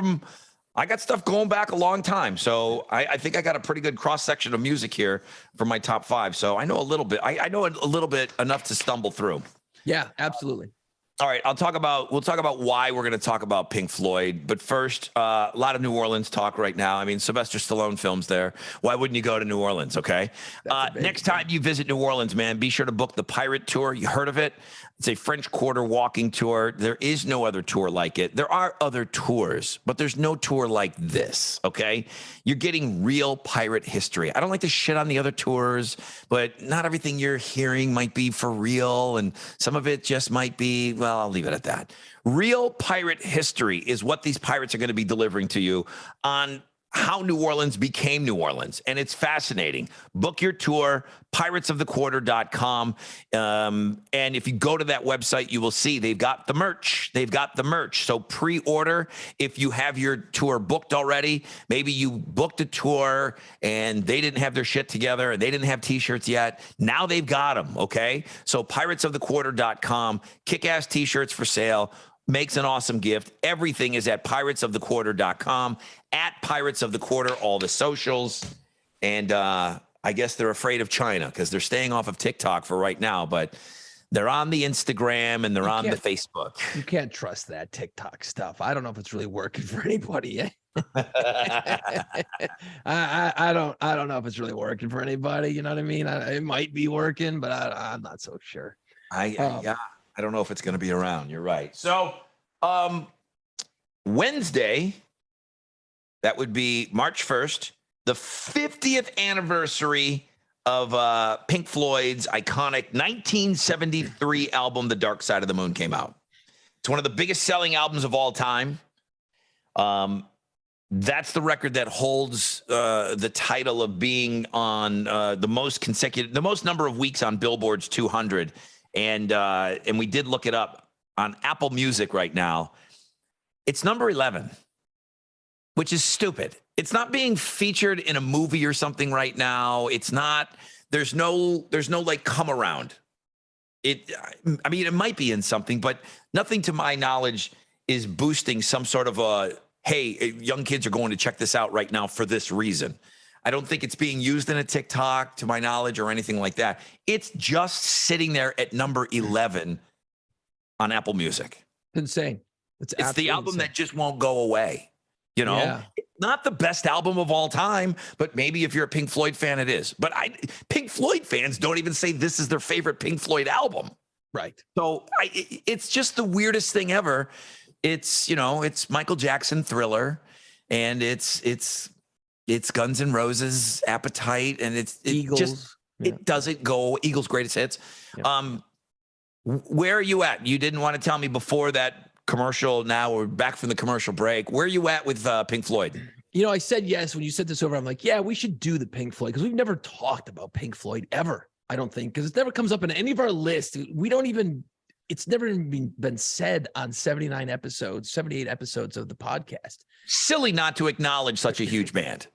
B: going back a long time. So I think I got a pretty good cross section of music here for my top 5. So I know a little bit. I know a little bit enough to stumble through.
C: Yeah, absolutely.
B: All right, we'll talk about why we're going to talk about Pink Floyd. But first, a lot of New Orleans talk right now. I mean, Sylvester Stallone films there. Why wouldn't you go to New Orleans? Okay. Next time you visit New Orleans, man, be sure to book the Pirate Tour. You heard of it? It's a French Quarter walking tour. There is no other tour like it. There are other tours, but there's no tour like this. Okay. You're getting real pirate history. I don't like to shit on the other tours, but not everything you're hearing might be for real. And some of it just might be, well, I'll leave it at that. Real pirate history is what these pirates are going to be delivering to you on how New Orleans became New Orleans. And it's fascinating. Book your tour, piratesofthequarter.com. And if you go to that website, you will see they've got the merch. So pre-order if you have your tour booked already. Maybe you booked a tour and they didn't have their shit together and they didn't have t-shirts yet. Now they've got them, okay? So piratesofthequarter.com, kick-ass t-shirts for sale. Makes an awesome gift. Everything is at piratesofthequarter.com, at Pirates of the Quarter, all the socials. And I guess they're afraid of China because they're staying off of TikTok for right now, but they're on the Instagram and they're on the Facebook.
C: You can't trust that TikTok stuff. I don't know if it's really working for anybody. I don't know if it's really working for anybody. You know what I mean? It might be working, but I'm not so sure.
B: I don't know if it's going to be around. You're right. So Wednesday, that would be March 1st, the 50th anniversary of Pink Floyd's iconic 1973 album, The Dark Side of the Moon, came out. It's one of the biggest selling albums of all time. That's the record that holds the title of being on the most number of weeks on Billboard's 200. And we did look it up on Apple Music right now. It's number 11, which is stupid. It's not being featured in a movie or something right now. It's not. There's no like come around. I mean, it might be in something, but nothing to my knowledge is boosting some sort of hey, young kids are going to check this out right now for this reason. I don't think it's being used in a TikTok, to my knowledge, or anything like that. It's just sitting there at number 11 on Apple Music.
C: Insane.
B: It's the album insane. That just won't go away. You know,
C: yeah.
B: Not the best album of all time, but maybe if you're a Pink Floyd fan, it is. But Pink Floyd fans don't even say this is their favorite Pink Floyd album.
C: Right.
B: So it's just the weirdest thing ever. It's Michael Jackson Thriller, and it's Guns N' Roses Appetite, and
C: Eagles.
B: It doesn't go Eagles greatest hits.
C: Yeah.
B: Where are you at? You didn't want to tell me before that commercial. Now we're back from the commercial break. Where are you at with Pink Floyd?
C: I said yes when you said this over. I'm like, yeah, we should do the Pink Floyd because we've never talked about Pink Floyd ever. I don't think, because it never comes up in any of our lists. It's never even been said on 78 episodes of the podcast.
B: Silly not to acknowledge such a huge band.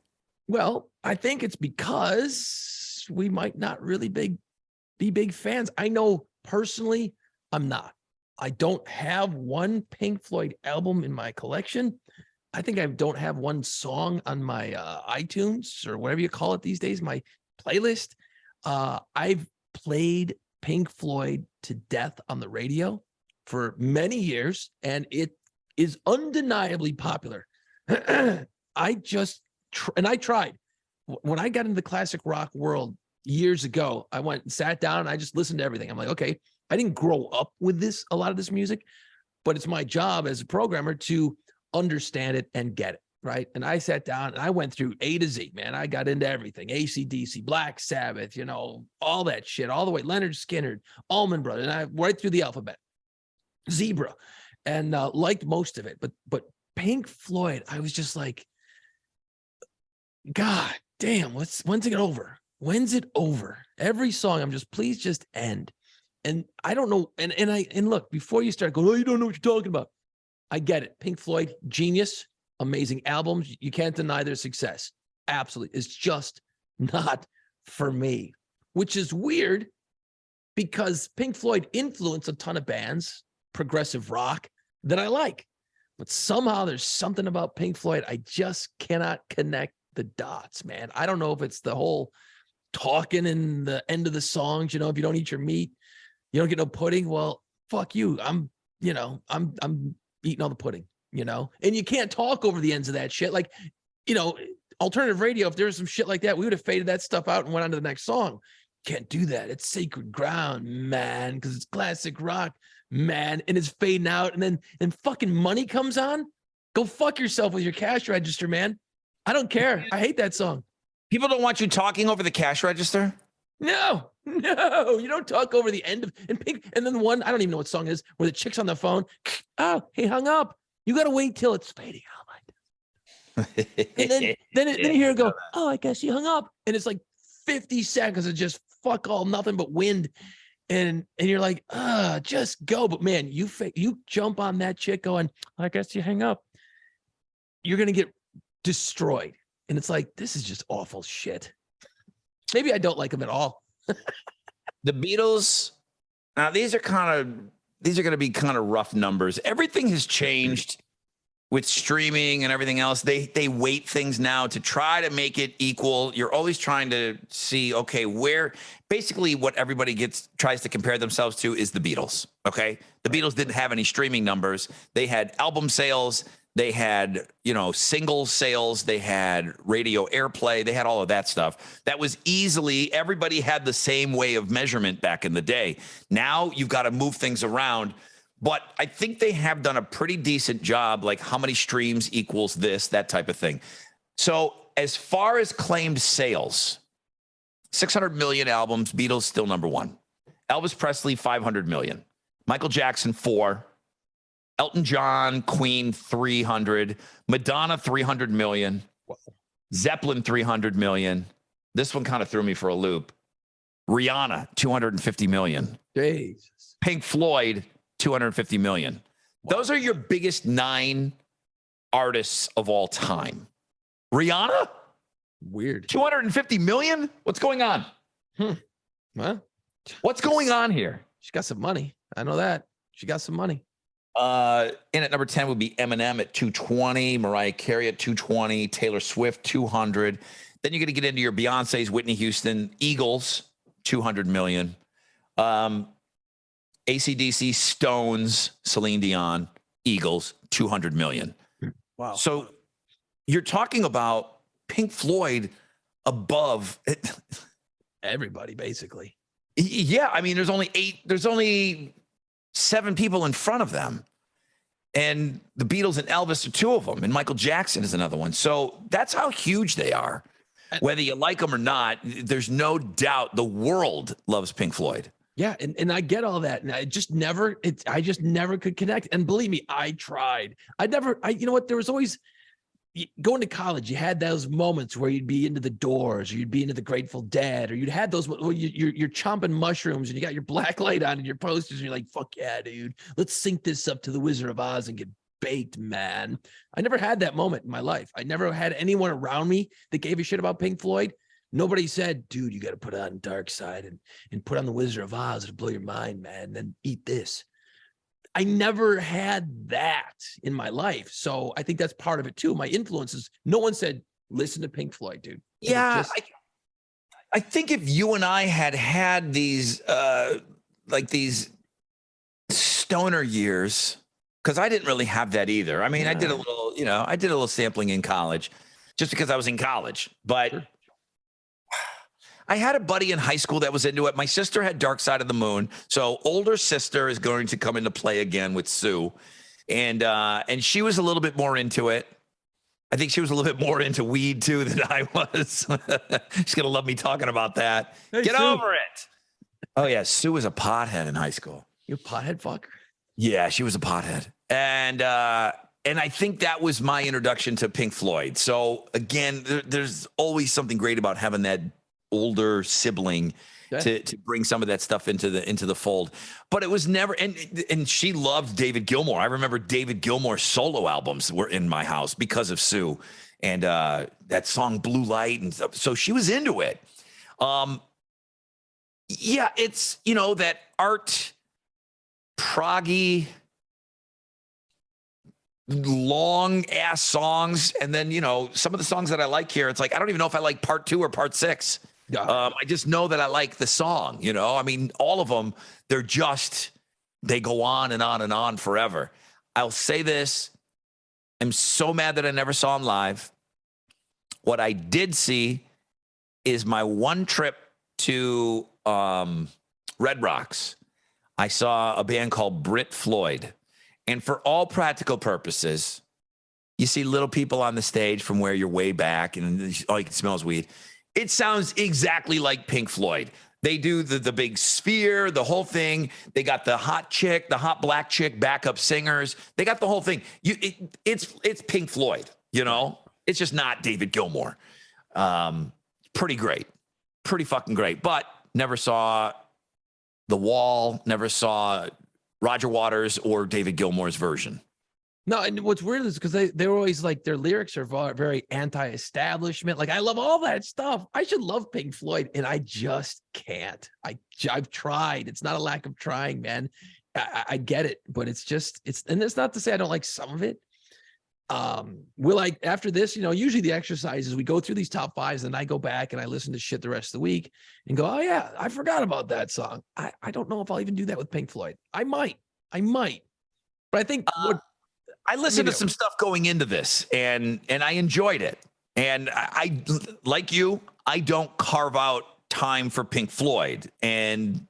C: Well, I think it's because we might not really be big fans. I know personally I'm not. I don't have one Pink Floyd album in my collection. I think I don't have one song on my iTunes or whatever you call it these days, my playlist. I've played Pink Floyd to death on the radio for many years, and it is undeniably popular. I tried. When I got into the classic rock world years ago, I went and sat down and I just listened to everything. I'm like, okay, I didn't grow up with a lot of this music, but it's my job as a programmer to understand it and get it, right? And I sat down and I went through A to Z, man. I got into everything, AC/DC, Black Sabbath, all that shit, all the way, Leonard Skinner, Allman Brothers, and I right through the alphabet, Zebra, and liked most of it. But Pink Floyd, I was just like, God damn, when's it over? When's it over? Every song, I'm just, please just end. And I don't know. And look, before you start going, oh, you don't know what you're talking about. I get it. Pink Floyd, genius, amazing albums. You can't deny their success. Absolutely. It's just not for me, which is weird because Pink Floyd influenced a ton of bands, progressive rock, that I like. But somehow there's something about Pink Floyd. I just cannot connect the dots, man. I don't know if it's the whole talking in the end of the songs, if you don't eat your meat, you don't get no pudding. Well, fuck you. I'm eating all the pudding, and you can't talk over the ends of that shit. Like, alternative radio, if there was some shit like that, we would have faded that stuff out and went on to the next song. Can't do that. It's sacred ground, man, because it's classic rock, man, and it's fading out. And then fucking money comes on. Go fuck yourself with your cash register, man. I don't care. I hate that song.
B: People don't want you talking over the cash register?
C: No, you don't talk over the end of Pink. And then one, I don't even know what song it is, where the chick's on the phone. Oh, he hung up. You got to wait till it's fading out. And then you hear it go, oh, I guess he hung up. And it's like 50 seconds of just fuck all, nothing but wind. And you're like, just go. But man, you jump on that chick going, I guess you hang up. You're going to get destroyed. And it's like, this is just awful shit. Maybe I don't like them at all.
B: The Beatles, now these are going to be kind of rough numbers. Everything has changed with streaming and everything else. They weight things now to try to make it equal. You're always trying to see, okay, where basically what everybody tries to compare themselves to is the Beatles. Okay. The Beatles didn't have any streaming numbers. They had album sales. They had, single sales. They had radio airplay. They had all of that stuff. That was everybody had the same way of measurement back in the day. Now you've got to move things around. But I think they have done a pretty decent job, like how many streams equals this, that type of thing. So as far as claimed sales, 600 million albums, Beatles still number one. Elvis Presley, 500 million. Michael Jackson, 4. Elton John, Queen, 300. Madonna, 300 million. Wow. Zeppelin, 300 million. This one kind of threw me for a loop. Rihanna, 250 million.
C: Jesus.
B: Pink Floyd, 250 million. Wow. Those are your biggest 9 artists of all time. Rihanna?
C: Weird.
B: 250 million? What's going on?
C: Well,
B: what's going on here?
C: She got some money. I know that. She got some money.
B: In at number 10 would be Eminem at 220, Mariah Carey at 220, Taylor Swift 200. Then you're going to get into your Beyonce's, Whitney Houston, Eagles 200 million, AC/DC, Stones, Celine Dion, Eagles 200 million.
C: Wow.
B: So you're talking about Pink Floyd above it.
C: Everybody, basically.
B: Yeah, I mean, there's only 7 people in front of them. And the Beatles and Elvis are 2 of them. And Michael Jackson is another one. So that's how huge they are. Whether you like them or not, there's no doubt the world loves Pink Floyd.
C: Yeah, and I get all that. And I just never could connect. And believe me, I tried. You know what? There was always, going to college, you had those moments where you'd be into the Doors, or you'd be into the Grateful Dead, or you'd had those where you're chomping mushrooms and you got your black light on and your posters, and you're like, fuck yeah, dude, let's sync this up to the Wizard of Oz and get baked, man. I never had that moment in my life. I never had anyone around me that gave a shit about Pink Floyd. Nobody said, dude, you got to put on Dark Side and put on the Wizard of Oz to blow your mind, man, and then eat this. I never had that in my life. So I think that's part of it too. My influences, no one said, listen to Pink Floyd, dude.
B: Yeah. I think if you and I had these, like these stoner years, because I didn't really have that either. I mean, I did a little sampling in college just because I was in college, but sure. I had a buddy in high school that was into it. My sister had Dark Side of the Moon. So older sister is going to come into play again with Sue. And she was a little bit more into it. I think she was a little bit more into weed too than I was. She's going to love me talking about that.
C: Hey,
B: Get
C: Sue.
B: over it. Oh yeah. Sue was a pothead in high school.
C: You a pothead fucker?
B: Yeah, she was a pothead. And I think that was my introduction to Pink Floyd. So again, there's always something great about having that older sibling to bring some of that stuff into the fold. But it was never, and she loved David Gilmour. I remember David Gilmour's solo albums were in my house because of Sue and that song Blue Light and stuff. So she was into it. Yeah, it's, that art proggy long ass songs. And then, some of the songs that I like here, it's like, I don't even know if I like part 2 or part 6. I just know that I like the song, I mean, all of them, they go on and on and on forever. I'll say this. I'm so mad that I never saw him live. What I did see is my one trip to Red Rocks. I saw a band called Brit Floyd. And for all practical purposes, you see little people on the stage from where you're way back and all you can smell is weed. It sounds exactly like Pink Floyd. They do the big sphere, the whole thing. They got the hot black chick, backup singers. They got the whole thing. It's Pink Floyd, It's just not David Gilmour. Pretty great. Pretty fucking great. But never saw The Wall, never saw Roger Waters or David Gilmour's version.
C: No, and what's weird is because they're always like, their lyrics are very anti-establishment. Like, I love all that stuff. I should love Pink Floyd, and I just can't. I've tried. It's not a lack of trying, man. I get it, but it's not to say I don't like some of it. After this, usually the exercise is we go through these top 5s, and I go back and I listen to shit the rest of the week and go, oh yeah, I forgot about that song. I don't know if I'll even do that with Pink Floyd. I might, but I think
B: I listened to some stuff going into this and I enjoyed it. And I like you, I don't carve out time for Pink Floyd, and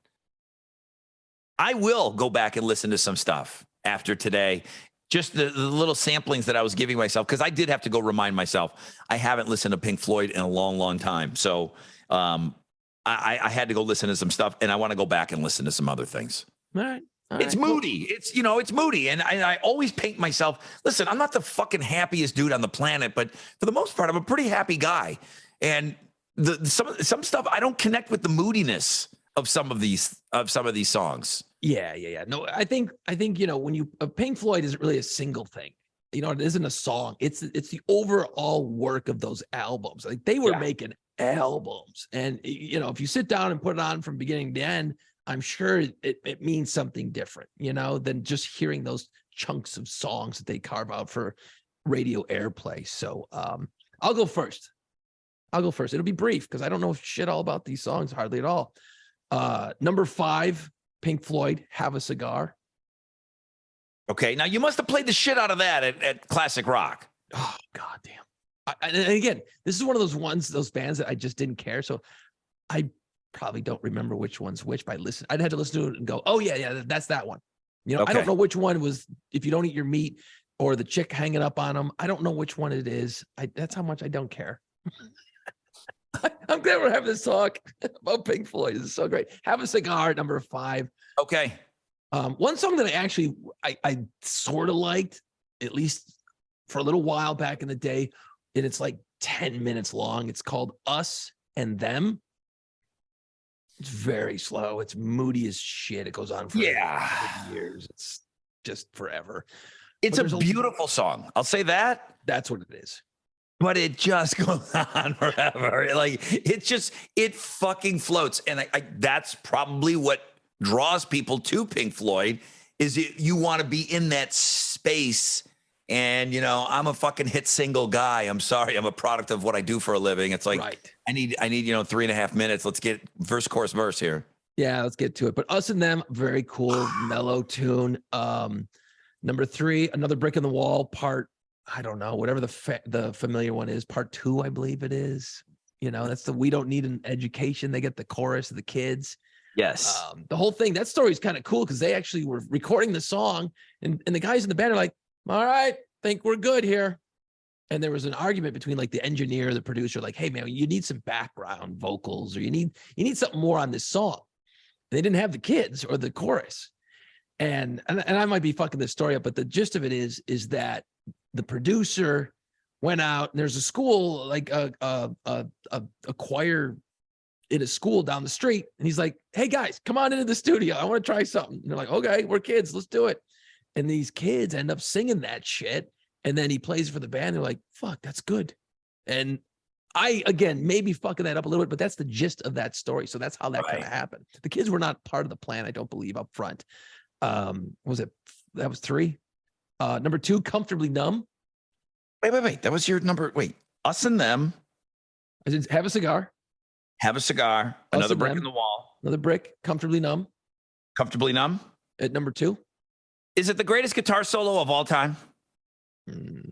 B: I will go back and listen to some stuff after today. Just the little samplings that I was giving myself, because I did have to go remind myself I haven't listened to Pink Floyd in a long, long time. So I had to go listen to some stuff, and I want to go back and listen to some other things.
C: All right.
B: It's moody. It's moody. And I always paint myself. Listen, I'm not the fucking happiest dude on the planet, but for the most part, I'm a pretty happy guy. And some stuff, I don't connect with the moodiness of some of these songs.
C: Yeah. No, I think, when Pink Floyd isn't really a single thing. It isn't a song. It's the overall work of those albums. Like, they were making albums. And, if you sit down and put it on from beginning to end, I'm sure it means something different, than just hearing those chunks of songs that they carve out for radio airplay. So I'll go first. It'll be brief because I don't know shit all about these songs, hardly at all. Number 5, Pink Floyd, Have a Cigar.
B: Okay, now you must have played the shit out of that at Classic Rock.
C: Oh, goddamn. And again, this is one of those bands that I just didn't care. So I probably don't remember which one's which by listen. I'd had to listen to it and go, oh yeah, that's that one. Okay. I don't know which one was If You Don't Eat Your Meat or the chick hanging up on him. I don't know which one it is. That's how much I don't care. I'm glad we're having this talk about Pink Floyd. This is so great. Have a Cigar, number 5.
B: Okay.
C: One song that I sort of liked, at least for a little while back in the day, and it's like 10 minutes long. It's called Us and Them. It's very slow. It's moody as shit. It goes on for years. It's just forever.
B: It's a beautiful song. I'll say that.
C: That's what it is.
B: But it just goes on forever. It fucking floats. And I that's probably what draws people to Pink Floyd is you want to be in that space. And, I'm a fucking hit single guy. I'm sorry. I'm a product of what I do for a living. It's like, right. I need, 3.5 minutes. Let's get verse, chorus, verse here.
C: Yeah, let's get to it. But Us and Them, very cool, mellow tune. Number 3, Another Brick in the Wall, part, I don't know, whatever the familiar one is, part 2, I believe it is. That's the We Don't Need an Education. They get the chorus of the kids.
B: Yes.
C: The whole thing, that story is kind of cool because they actually were recording the song and the guys in the band are like, all right, think we're good here. And there was an argument between like the engineer, the producer, like, hey man, you need some background vocals or you need something more on this song. And they didn't have the kids or the chorus. And I might be fucking this story up, but the gist of it is that the producer went out and there's a school, like a choir in a school down the street. And he's like, hey guys, come on into the studio. I want to try something. And they're like, okay, we're kids. Let's do it. And these kids end up singing that shit. And then he plays for the band. They're like, fuck, that's good. And I, again, maybe fucking that up a little bit, but that's the gist of that story. So that's how that kind of happened. The kids were not part of the plan, I don't believe, up front. Was it? That was 3. Number 2, Comfortably Numb.
B: Wait. That was your number. Wait, Us and Them.
C: I said, Have a Cigar.
B: Have a Cigar. Another Brick in the Wall.
C: Another Brick. Comfortably Numb.
B: Comfortably Numb.
C: At number 2.
B: Is it the greatest guitar solo of all time? The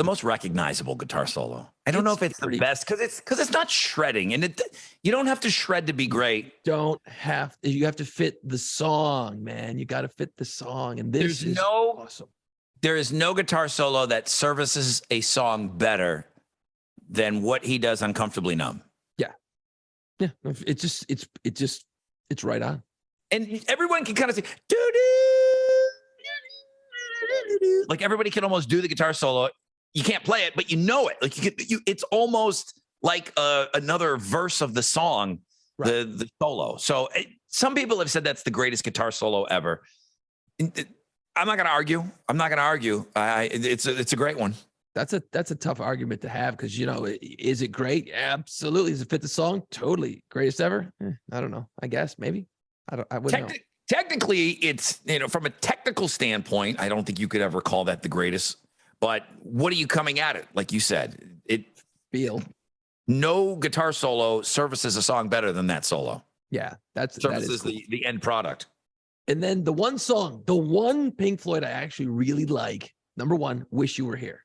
B: most recognizable guitar solo. I don't know if it's the best because it's not shredding, and you don't have to shred to be great.
C: You have to fit the song, man. You got to fit the song, and this is awesome.
B: There is no guitar solo that services a song better than what he does on Comfortably Numb.
C: Yeah. It's right on.
B: And everyone can kind of say, like everybody can almost do the guitar solo. You can't play it, but you know it. Like it's almost like another verse of the song, right. the solo. So some people have said that's the greatest guitar solo ever. I'm not going to argue. It's a great one.
C: That's a tough argument to have because, is it great? Absolutely. Does it fit the song? Totally. Greatest ever? I don't know. I guess maybe. I wouldn't know.
B: Technically, it's, from a technical standpoint, I don't think you could ever call that the greatest. But what are you coming at it? Like you said, no guitar solo services a song better than that solo.
C: Yeah,
B: services cool. the end product.
C: And then the one Pink Floyd I actually really like, number 1, Wish You Were Here.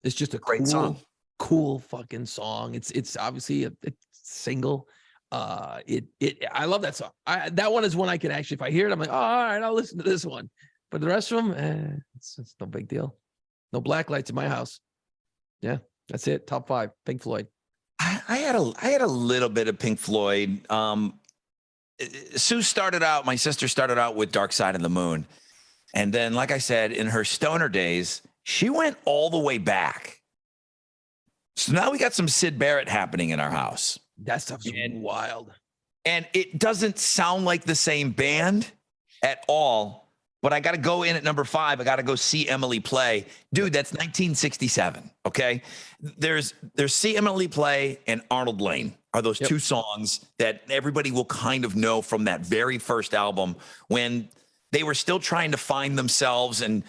C: It's just a
B: great song.
C: Cool fucking song. It's obviously a single. I love that song. That one is one I can actually, if I hear it, I'm like, oh, all right, I'll listen to this one. But the rest of them, it's no big deal. No black lights in my house. Yeah, that's it. Top 5, Pink Floyd.
B: I had a little bit of Pink Floyd. My sister started out with Dark Side of the Moon. And then, like I said, in her stoner days, she went all the way back. So now we got some Syd Barrett happening in our house.
C: That stuff's wild.
B: And it doesn't sound like the same band at all. But I got to go in at number 5. I got to go See Emily Play. Dude, that's 1967, okay? There's See Emily Play and Arnold Lane are those 2 songs that everybody will kind of know from that very first album when they were still trying to find themselves. And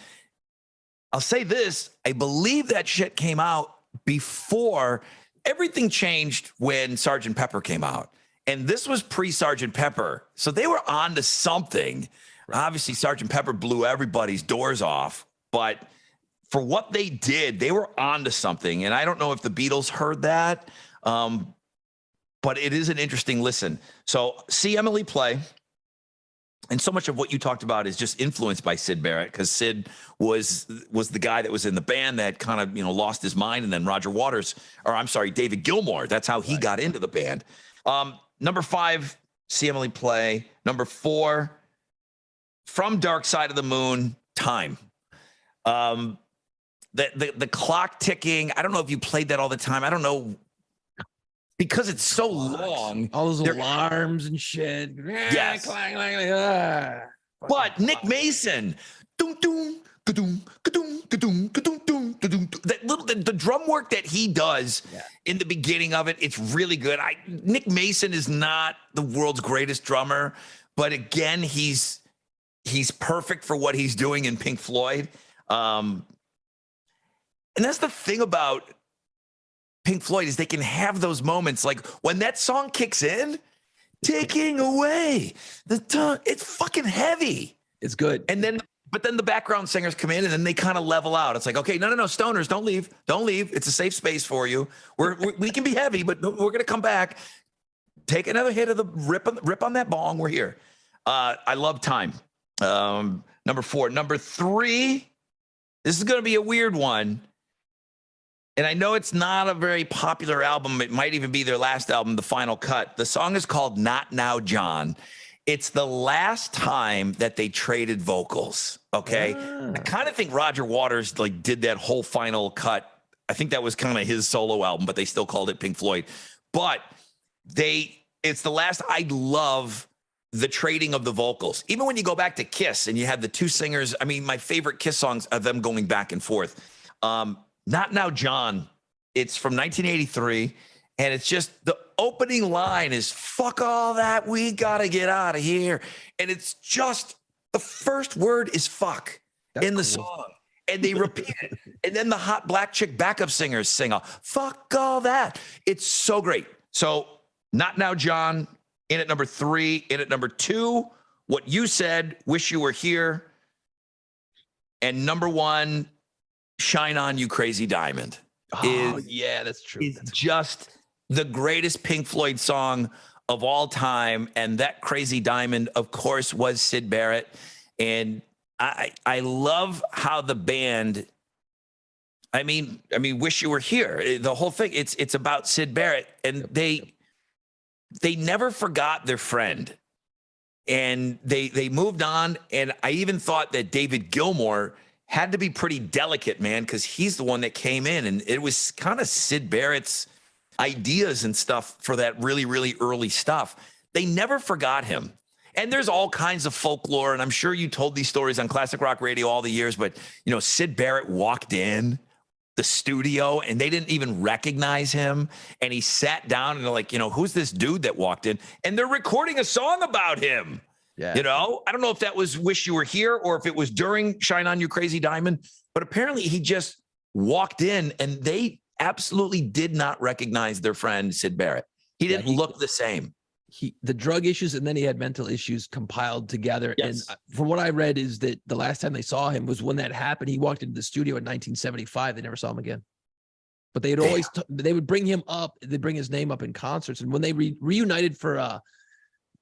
B: I'll say this, I believe that shit came out before. Everything changed when Sgt. Pepper came out. And this was pre-Sgt. Pepper. So they were on to something. Obviously, Sgt. Pepper blew everybody's doors off, but for what they did, they were on to something. And I don't know if the Beatles heard that, but it is an interesting listen. So See Emily Play. And so much of what you talked about is just influenced by Syd Barrett because Syd was the guy that was in the band that kind of, lost his mind. And then David Gilmour. That's how he got into the band. Number 5, See Emily Play. Number 4, From Dark Side of the Moon, Time. The clock ticking. I don't know if you played that all the time. I don't know. Because it's so long.
C: All those alarms and shit.
B: Yes.
C: Clang,
B: but Nick Mason. The drum work that he does in the beginning of it, it's really good. Nick Mason is not the world's greatest drummer, but again, he's he's perfect for what he's doing in Pink Floyd. And that's the thing about Pink Floyd is they can have those moments like when that song kicks in, taking away the tongue. It's fucking heavy.
C: It's good.
B: But then the background singers come in and then they kind of level out. It's like, okay, no, stoners, don't leave. Don't leave. It's a safe space for you. We can be heavy, but we're going to come back. Take another hit of the rip on that bong. We're here. I love Time. Number 4. Number 3, this is going to be a weird one. And I know it's not a very popular album. It might even be their last album, The Final Cut. The song is called Not Now, John. It's the last time that they traded vocals. Okay. I kind of think Roger Waters like did that whole final cut. I think that was kind of his solo album, but they still called it Pink Floyd. But it's the last. I love the trading of the vocals. Even when you go back to Kiss and you have the two singers, I mean, my favorite Kiss songs are them going back and forth. Not Now, John. It's from 1983. And it's just the opening line is fuck all that. We got to get out of here. And it's just the first word is fuck. That's in the song. And they repeat it. And then the hot black chick backup singers sing fuck all that. It's so great. So Not Now, John, in at number 3. In at number 2, What You Said, Wish You Were Here. And number 1, Shine On You Crazy Diamond.
C: Yeah, that's true.
B: It's just the greatest Pink Floyd song of all time. And that Crazy Diamond, of course, was Syd Barrett. And I love how the band, I mean, Wish You Were Here. The whole thing, it's about Syd Barrett. And they never forgot their friend. And they moved on. And I even thought that David Gilmour had to be pretty delicate, man, because he's the one that came in. And it was kind of Syd Barrett's ideas and stuff for that really, really early stuff. They never forgot him. And there's all kinds of folklore. And I'm sure you told these stories on Classic Rock Radio all the years. But, Syd Barrett walked in the studio and they didn't even recognize him. And he sat down and they're like, who's this dude that walked in? And they're recording a song about him. Yeah. I don't know if that was Wish You Were Here or if it was during Shine On You Crazy Diamond. But apparently he just walked in and they absolutely did not recognize their friend Syd Barrett. He didn't look the same.
C: The drug issues and then he had mental issues compiled together. Yes. And from what I read is that the last time they saw him was when that happened. He walked into the studio in 1975. They never saw him again. But they had always they would bring him up. They bring his name up in concerts. And when they reunited for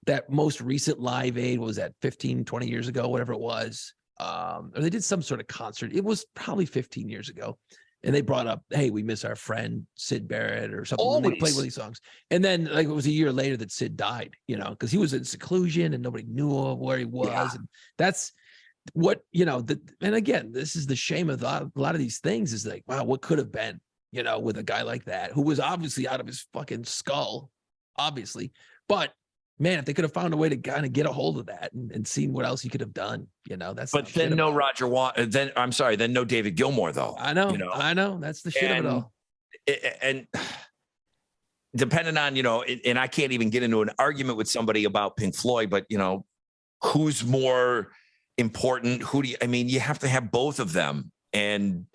C: that most recent Live Aid, what was that 15, 20 years ago, whatever it was, or they did some sort of concert. It was probably 15 years ago. And they brought up, hey, we miss our friend Syd Barrett or something. When they played one of these songs. And then it was a year later that Syd died, because he was in seclusion and nobody knew where he was. Yeah. And that's what, and again, this is the shame of a lot of these things is like, wow, what could have been, with a guy like that who was obviously out of his fucking skull, obviously. But man, if they could have found a way to kind of get a hold of that and seen what else he could have done, that's.
B: But then no Roger Watt. Then I'm sorry. Then no David Gilmour though.
C: I know. I know. That's the shit of it all.
B: And depending on and I can't even get into an argument with somebody about Pink Floyd, but who's more important? You have to have both of them. And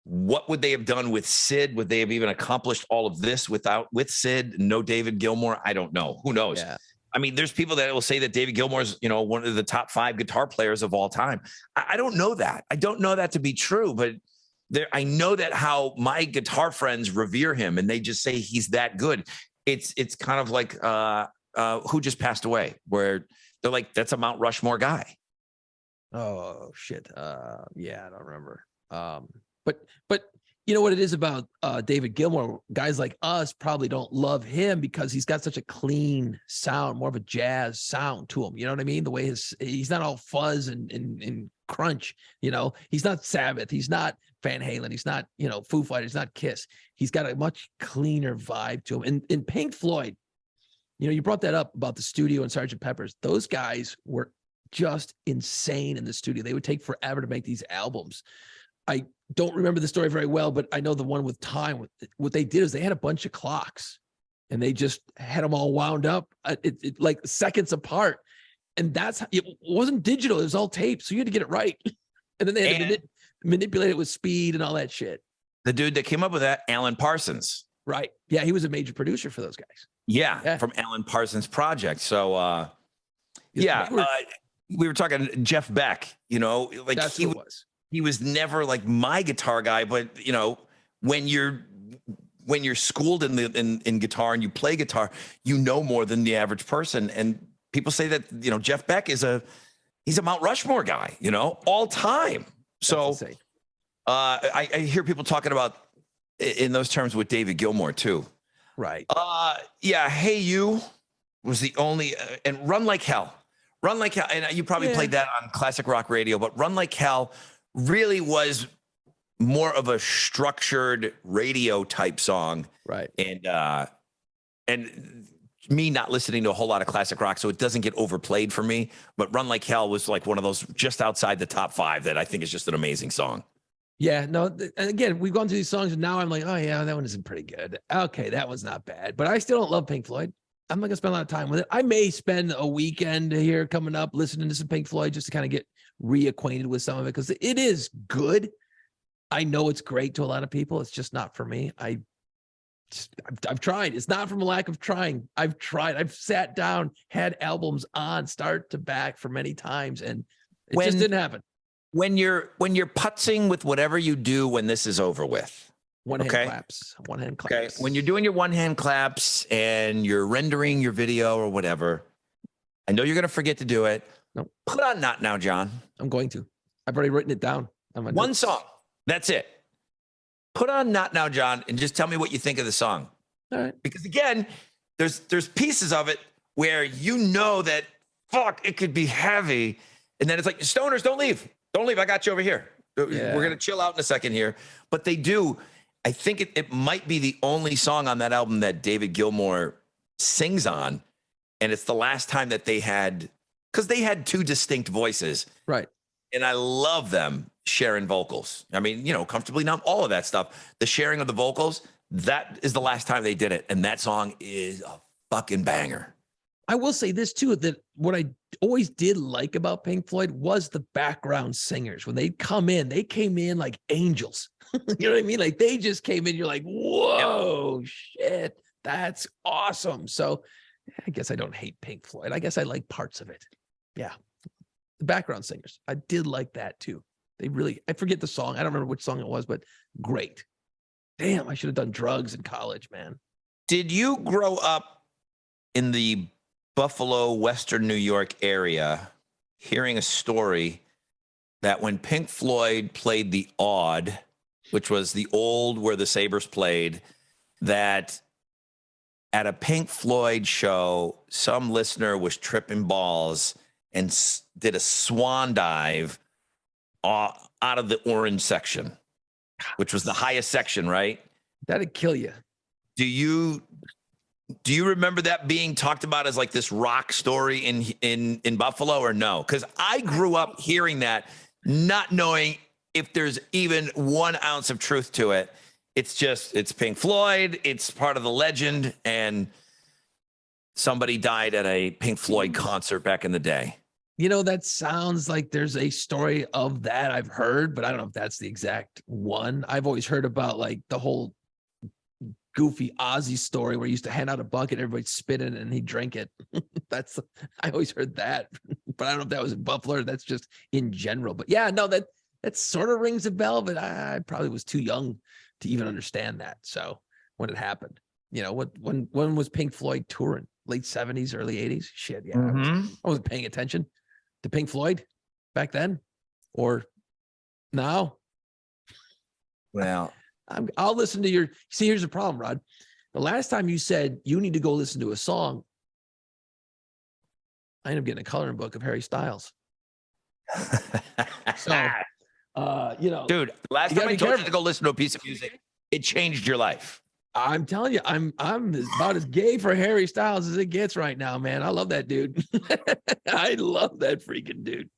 B: what would they have done with Syd? Would they have even accomplished all of this with Syd? No David Gilmour. I don't know. Who knows? Yeah. There's people that will say that David Gilmour's, one of the top 5 guitar players of all time. I don't know that. I don't know that to be true, but I know that how my guitar friends revere him and they just say he's that good. It's kind of like who just passed away, where they're like, that's a Mount Rushmore guy.
C: Oh shit. Yeah, I don't remember. But you know what it is about David Gilmour? Guys like us probably don't love him because he's got such a clean sound, more of a jazz sound to him. You know what I mean? The way he's not all fuzz and crunch. He's not Sabbath. He's not Van Halen. He's not Foo Fighters. He's not Kiss. He's got a much cleaner vibe to him. And in Pink Floyd, you brought that up about the studio and Sgt. Pepper's. Those guys were just insane in the studio. They would take forever to make these albums. I don't remember the story very well, but I know the one with Time. What they did is they had a bunch of clocks and they just had them all wound up like seconds apart. And it wasn't digital. It was all tape. So you had to get it right. And then they had to manipulate it with speed and all that shit.
B: The dude that came up with that, Alan Parsons.
C: Right. Yeah. He was a major producer for those guys.
B: Yeah. From Alan Parsons Project. So, we were talking Jeff Beck, like
C: that's who it was.
B: He was never like my guitar guy, but when you're schooled in guitar and you play guitar, more than the average person. And people say that, Jeff Beck he's a Mount Rushmore guy, all time. So I hear people talking about in those terms with David Gilmour too.
C: Right.
B: Hey You was the only, and Run Like Hell. Run Like Hell, and you probably played that on classic rock radio, but Run Like Hell really was more of a structured radio type song.
C: Right.
B: And me not listening to a whole lot of classic rock, so it doesn't get overplayed for me. But Run Like Hell was like one of those just outside the top 5 that I think is just an amazing song.
C: Yeah, no, and again, we've gone through these songs and now I'm like, oh yeah, that one isn't pretty good. Okay, that one's not bad, but I still don't love Pink Floyd. I'm not gonna spend a lot of time with it. I may spend a weekend here coming up listening to some Pink Floyd just to kind of get reacquainted with some of it because it is good. I know it's great to a lot of people. It's just not for me. I've tried. It's not from a lack of trying. I've tried. I've sat down, had albums on start to back for many times, and it just didn't happen.
B: When you're putzing with whatever you do when this is over with.
C: One hand claps.
B: Okay. When you're doing your one hand claps and you're rendering your video or whatever, I know you're going to forget to do it.
C: No.
B: Put on Not Now, John.
C: I'm going to. I've already written it down.
B: One song. That's it. Put on Not Now, John, and just tell me what you think of the song.
C: All right.
B: Because again, there's pieces of it where that, it could be heavy. And then it's like, stoners, don't leave. Don't leave. I got you over here. Yeah. We're going to chill out in a second here. But they do. I think it might be the only song on that album that David Gilmour sings on. And it's the last time that because they had 2 distinct voices.
C: Right.
B: And I love them sharing vocals. I mean, Comfortably Numb, all of that stuff. The sharing of the vocals, that is the last time they did it. And that song is a fucking banger.
C: I will say this too, that what I always did like about Pink Floyd was the background singers. When they came in like angels. You know what I mean? Like they just came in, you're like, whoa, shit, that's awesome. So I guess I don't hate Pink Floyd. I guess I like parts of it. Yeah. The background singers. I did like that too. I forget the song. I don't remember which song it was, but great. Damn, I should have done drugs in college, man.
B: Did you grow up in the Buffalo, Western New York area hearing a story that when Pink Floyd played the Odd, which was the old where the Sabres played, that at a Pink Floyd show, some listener was tripping balls and did a swan dive out of the orange section, which was the highest section, right?
C: That'd kill you.
B: Do you remember that being talked about as like this rock story in Buffalo or no? Because I grew up hearing that, not knowing if there's even 1 ounce of truth to it. It's Pink Floyd. It's part of the legend. And somebody died at a Pink Floyd concert back in the day.
C: That sounds like there's a story of that I've heard, but I don't know if that's the exact one. I've always heard about like the whole goofy Ozzy story where he used to hand out a bucket, everybody'd spit in it and he'd drink it. I always heard that, but I don't know if that was in Buffalo or that's just in general. But yeah, no, that sort of rings a bell, but I probably was too young to even understand that. So when it happened, when was Pink Floyd touring? Late 70s, early 80s? Shit, yeah. I wasn't paying attention to Pink Floyd back then or now.
B: Well,
C: I'll listen to see, here's the problem, Rod. The last time you said you need to go listen to a song, I ended up getting a coloring book of Harry Styles. So,
B: dude, last time I told you to go listen to a piece of music, it changed your life.
C: I'm telling you, I'm about as gay for Harry Styles as it gets right now, man. I love that dude. I love that freaking dude.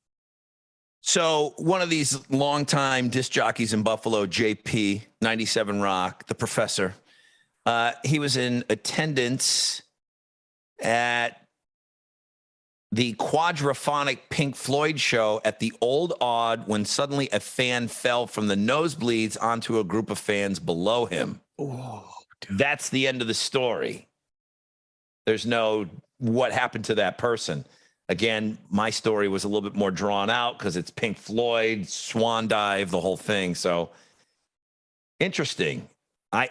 B: So one of these longtime disc jockeys in Buffalo, JP, 97 Rock, the professor, he was in attendance at the quadraphonic Pink Floyd show at the Old Odd when suddenly a fan fell from the nosebleeds onto a group of fans below him.
C: Oh, dude.
B: That's the end of the story. There's no what happened to that person. Again, my story was a little bit more drawn out because it's Pink Floyd, swan dive, the whole thing. So interesting. I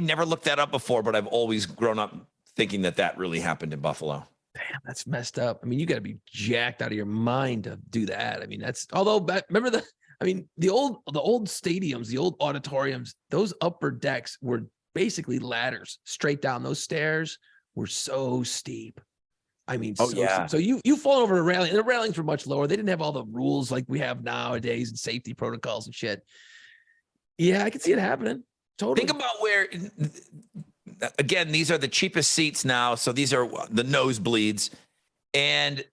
B: never looked that up before, but I've always grown up thinking that really happened in Buffalo.
C: Damn, that's messed up. I mean, you got to be jacked out of your mind to do that. I mean, remember the old stadiums, the old auditoriums, those upper decks were basically ladders straight down. Those stairs were so steep. I mean, steep. So you fall over a railing, and the railings were much lower. They didn't have all the rules like we have nowadays and safety protocols and shit. Yeah, I can see it happening. Totally.
B: Think about where, again, these are the cheapest seats now. So these are the nosebleeds. And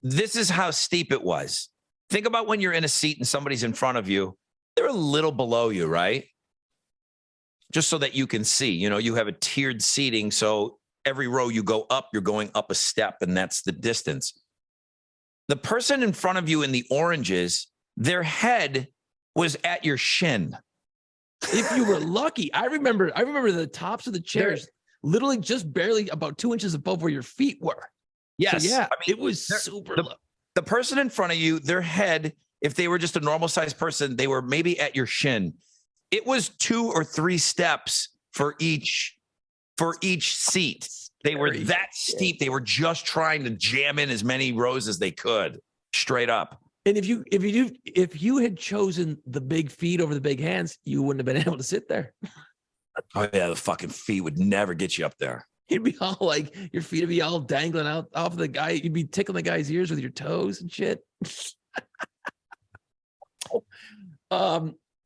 B: this is how steep it was. Think about when you're in a seat and somebody's in front of you. They're a little below you, right? Just so that you can see, you have a tiered seating. So every row you go up, you're going up a step, and that's the distance. The person in front of you in the oranges, their head was at your shin.
C: If you were lucky. I remember the tops of the chairs literally just barely about 2 inches above where your feet were.
B: Yes.
C: So yeah, it was super low.
B: The person in front of you, their head, if they were just a normal sized person, they were maybe at your shin. It was 2 or 3 steps for each seat. They were that steep. They were just trying to jam in as many rows as they could straight up.
C: And if you had chosen the big feet over the big hands, you wouldn't have been able to sit there.
B: Oh yeah, the fucking feet would never get you up there.
C: You'd be all like, your feet would be all dangling out off of the guy. You'd be tickling the guy's ears with your toes and shit.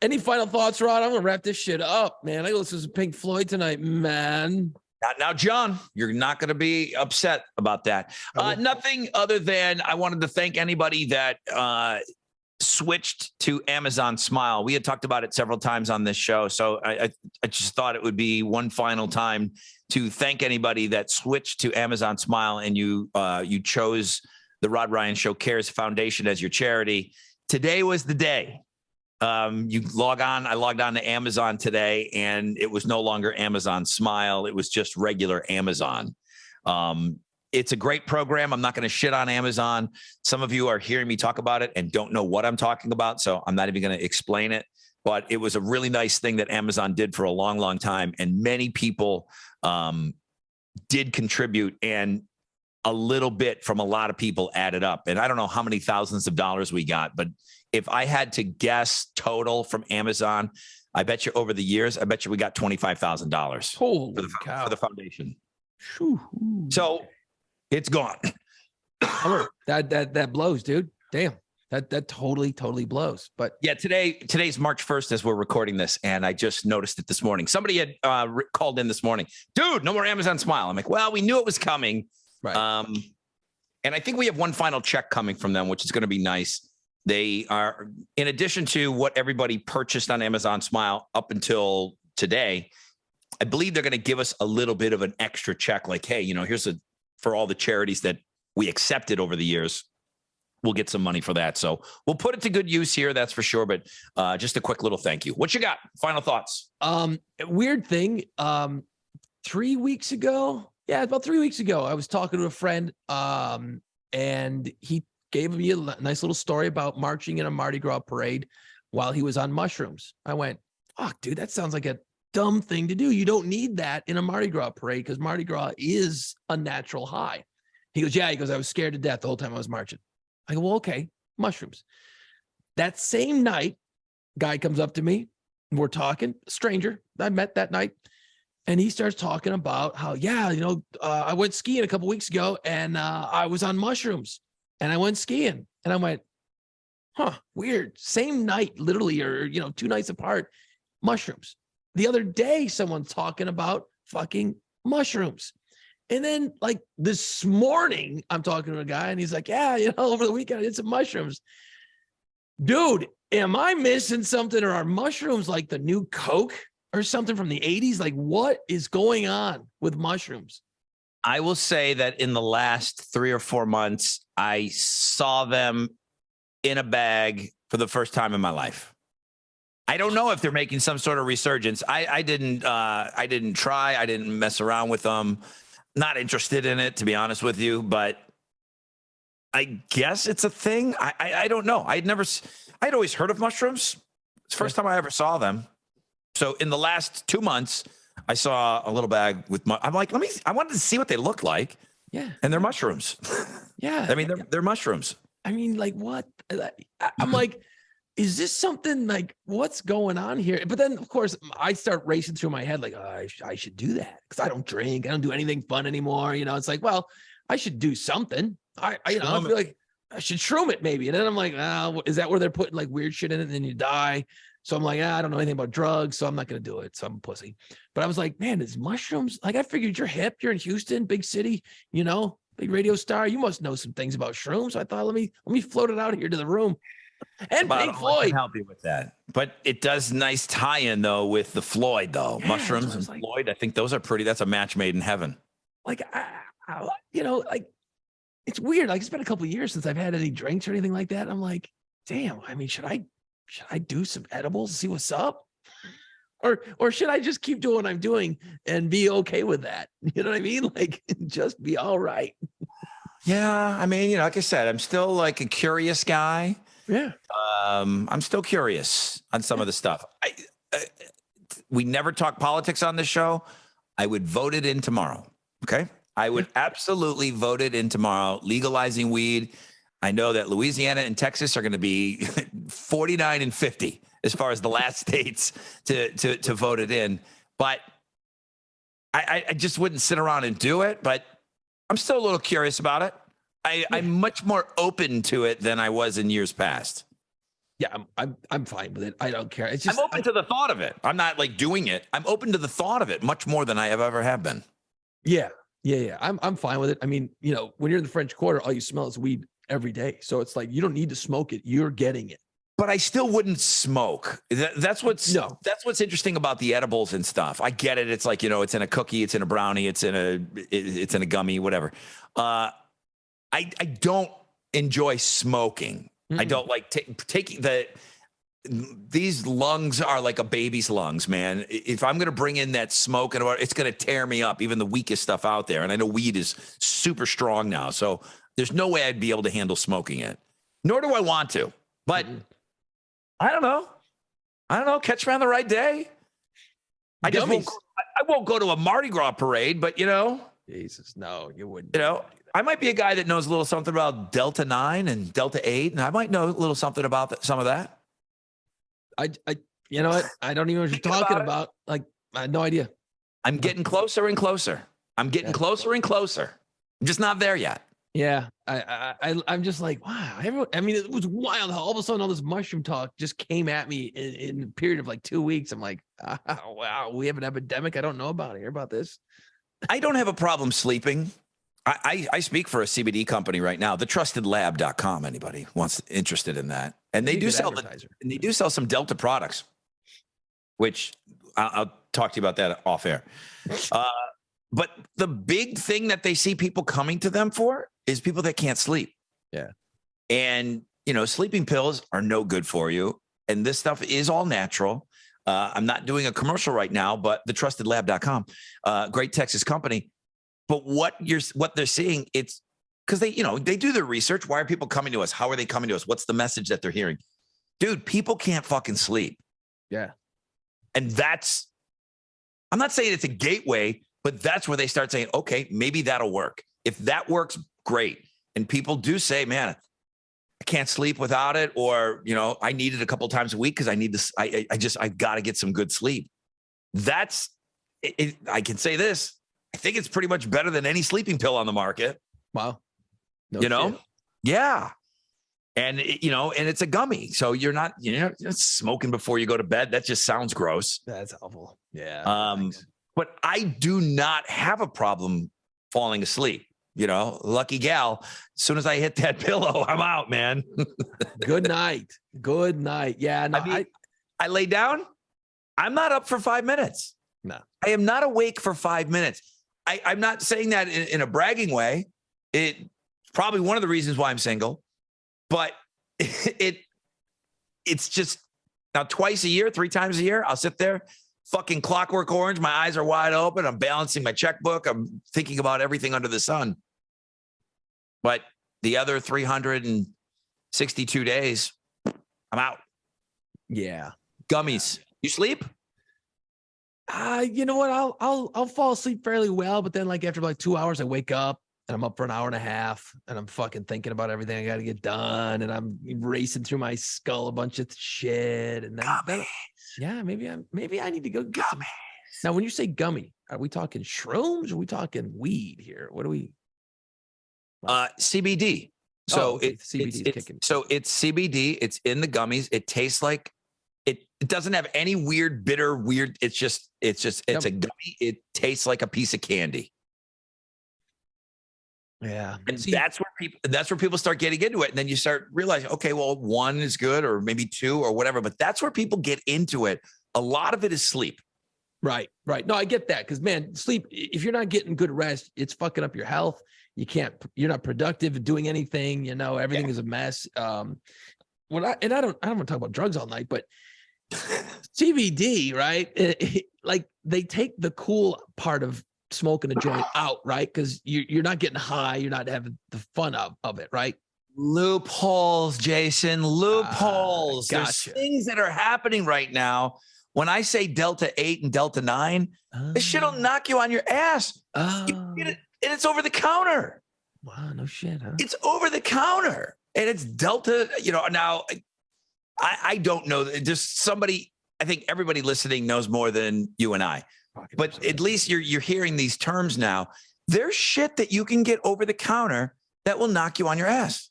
C: Any final thoughts, Rod? I'm gonna wrap this shit up, man. I go listen to Pink Floyd tonight, man.
B: Now, John, you're not going to be upset about that. Nothing other than I wanted to thank anybody that switched to Amazon Smile. We had talked about it several times on this show, so I just thought it would be one final time to thank anybody that switched to Amazon Smile and you chose the Rod Ryan Show Cares Foundation as your charity. Today was the day. You log on. I logged on to Amazon today, and it was no longer Amazon Smile. It was just regular Amazon. It's a great program. I'm not going to shit on Amazon. Some of you are hearing me talk about it and don't know what I'm talking about, so I'm not even going to explain it. But it was a really nice thing that Amazon did for a long, long time, and many people did contribute, and a little bit from a lot of people added up. And I don't know how many thousands of dollars we got, but if I had to guess total from Amazon, I bet you over the years, I bet you we got $25,000 for the foundation.
C: Whew.
B: So it's gone.
C: That blows, dude. Damn. That totally blows. But
B: yeah, today's March 1st as we're recording this, and I just noticed it this morning. Somebody had called in this morning. Dude, no more Amazon Smile. I'm like, well, we knew it was coming.
C: Right.
B: And I think we have one final check coming from them, which is going to be nice. They are, in addition to what everybody purchased on Amazon Smile up until today, I believe they're going to give us a little bit of an extra check. Like, hey, here's for all the charities that we accepted over the years. We'll get some money for that. So we'll put it to good use here. That's for sure. But just a quick little thank you. What you got? Final thoughts.
C: Weird thing. 3 weeks ago. Yeah, about 3 weeks ago, I was talking to a friend, and he gave me a nice little story about marching in a Mardi Gras parade while he was on mushrooms. I went, fuck, dude, that sounds like a dumb thing to do. You don't need that in a Mardi Gras parade because Mardi Gras is a natural high. He goes, yeah. He goes, I was scared to death the whole time I was marching. I go, well, okay, mushrooms. That same night, guy comes up to me. We're talking, stranger I met that night. And he starts talking about how, I went skiing a couple weeks ago and I was on mushrooms and I went skiing. And I went, weird. Same night, literally, or, 2 nights apart, mushrooms. The other day, someone's talking about fucking mushrooms. And then like this morning, I'm talking to a guy and he's like, yeah, over the weekend, I did some mushrooms. Dude, am I missing something, or are mushrooms like the new Coke or something from the 80s? Like, what is going on with mushrooms?
B: I will say that in the last 3 or 4 months, I saw them in a bag for the first time in my life. I don't know if they're making some sort of resurgence. I didn't try. I didn't mess around with them. Not interested in it, to be honest with you, but I guess it's a thing. I don't know. I'd always heard of mushrooms. It's the first time I ever saw them. So in the last 2 months, I saw a little bag with I'm like, I wanted to see what they look like.
C: Yeah.
B: And they're mushrooms.
C: Yeah.
B: I mean, they're mushrooms.
C: I mean, like what? I'm like, is this something like what's going on here? But then of course I start racing through my head like, oh, I should do that because I don't drink. I don't do anything fun anymore. It's like, well, I should do something. I feel like I should shroom it maybe. And then I'm like, oh, is that where they're putting like weird shit in it and then you die? So I'm like, I don't know anything about drugs, so I'm not going to do it. So I'm a pussy. But I was like, man, it's mushrooms. Like I figured you're hip. You're in Houston, big city, big radio star. You must know some things about shrooms. So I thought, let me float it out here to the room. And Pink Floyd.
B: I can help you with that. But it does nice tie-in though with the Floyd though.
C: Yeah,
B: mushrooms and like, Floyd. I think those are that's a match made in heaven.
C: Like, like it's weird. Like it's been a couple of years since I've had any drinks or anything like that. I'm like, damn, I mean, should I do some edibles and see what's up? Or should I just keep doing what I'm doing and be okay with that? You know what I mean? Like just be all right.
B: Yeah. I mean, like I said, I'm still like a curious guy.
C: Yeah.
B: I'm still curious on some of the stuff. We never talk politics on this show. I would vote it in tomorrow. Okay. I would absolutely vote it in tomorrow, legalizing weed. I know that Louisiana and Texas are going to be 49 and 50 as far as the last states to vote it in. But I just wouldn't sit around and do it. But I'm still a little curious about it. I'm much more open to it than I was in years past.
C: Yeah, I'm fine with it. I don't care. It's just
B: I'm open to the thought of it. I'm not like doing it. I'm open to the thought of it much more than I ever have been.
C: Yeah. I'm fine with it. I mean, when you're in the French Quarter, all you smell is weed every day. So it's like you don't need to smoke it. You're getting it.
B: But I still wouldn't smoke. That's what's interesting about the edibles and stuff. I get it. It's like, it's in a cookie, it's in a brownie, it's in a gummy, whatever. I don't enjoy smoking. Mm-hmm. I don't like taking these lungs are like a baby's lungs, man. If I'm going to bring in that smoke, it's going to tear me up, even the weakest stuff out there. And I know weed is super strong now. So there's no way I'd be able to handle smoking it. Nor do I want to. But I don't know. Catch me on the right day. I won't go to a Mardi Gras parade, but
C: Jesus, no, you wouldn't.
B: I might be a guy that knows a little something about Delta 9 and Delta 8, and I might know a little something about some of that.
C: You know what? I don't even know what you're talking about. Like, I had no idea.
B: I'm getting closer and closer. I'm closer and closer. I'm just not there yet.
C: Yeah. I'm just like, wow. It was wild how all of a sudden all this mushroom talk just came at me in a period of like 2 weeks. I'm like, oh, wow, we have an epidemic I don't know about. I hear about this.
B: I don't have a problem sleeping. I speak for a CBD company right now, thetrustedlab.com. Anybody interested in that? And they do sell some Delta products, which I'll talk to you about that off air. But the big thing that they see people coming to them for is people that can't sleep.
C: Yeah.
B: And, sleeping pills are no good for you. And this stuff is all natural. I'm not doing a commercial right now, but thetrustedlab.com, great Texas company. But what they're seeing, it's because they do their research. Why are people coming to us? How are they coming to us? What's the message that they're hearing? Dude, people can't fucking sleep.
C: Yeah.
B: And I'm not saying it's a gateway, but that's where they start saying, okay, maybe that'll work. If that works, great. And people do say, man, I can't sleep without it. Or, I need it a couple times a week because I need this. I've got to get some good sleep. That's it. I can say this. I think it's pretty much better than any sleeping pill on the market.
C: Wow. No shit.
B: Yeah. And and it's a gummy. So you're not smoking before you go to bed. That just sounds gross.
C: That's awful. Yeah.
B: But I do not have a problem falling asleep. Lucky gal. As soon as I hit that pillow, I'm out, man.
C: Good night. Yeah. No,
B: I lay down. I'm not up for 5 minutes.
C: No,
B: I am not awake for 5 minutes. I'm not saying that in a bragging way. It's probably one of the reasons why I'm single, but it's just now twice a year, 3 times a year, I'll sit there, fucking Clockwork Orange. My eyes are wide open. I'm balancing my checkbook. I'm thinking about everything under the sun. But the other 362 days, I'm out.
C: Yeah.
B: Gummies. You sleep?
C: You know what? I'll fall asleep fairly well, but then like after like 2 hours, I wake up and I'm up for an hour and a half and I'm fucking thinking about everything I got to get done. And I'm racing through my skull, a bunch of shit. And then yeah, maybe I need to go get some. Now, when you say gummy, are we talking shrooms? Or are we talking weed here? What are we?
B: CBD. So it's kicking. So it's CBD. It's in the gummies. It tastes like it doesn't have any weird, bitter, weird. It's a gummy. It tastes like a piece of candy.
C: Yeah.
B: And that's where people start getting into it. And then you start realizing, okay, well, 1 is good or maybe 2 or whatever, but that's where people get into it. A lot of it is sleep.
C: Right. No, I get that. Because man, sleep, if you're not getting good rest, it's fucking up your health. You're not productive at doing anything, everything is a mess. I don't want to talk about drugs all night, but CBD, right? Like they take the cool part of smoking a joint out, right? Because you're not getting high, you're not having the fun of it, right?
B: Loopholes, Jason, loopholes.
C: Gotcha.
B: There's things that are happening right now. When I say Delta 8 and Delta 9, this shit'll knock you on your ass. You get it, and it's over the counter.
C: Wow, no shit, huh?
B: It's over the counter, and it's Delta. Now I don't know. Just somebody. I think everybody listening knows more than you and I. But at least you're hearing these terms now. There's shit that you can get over the counter that will knock you on your ass.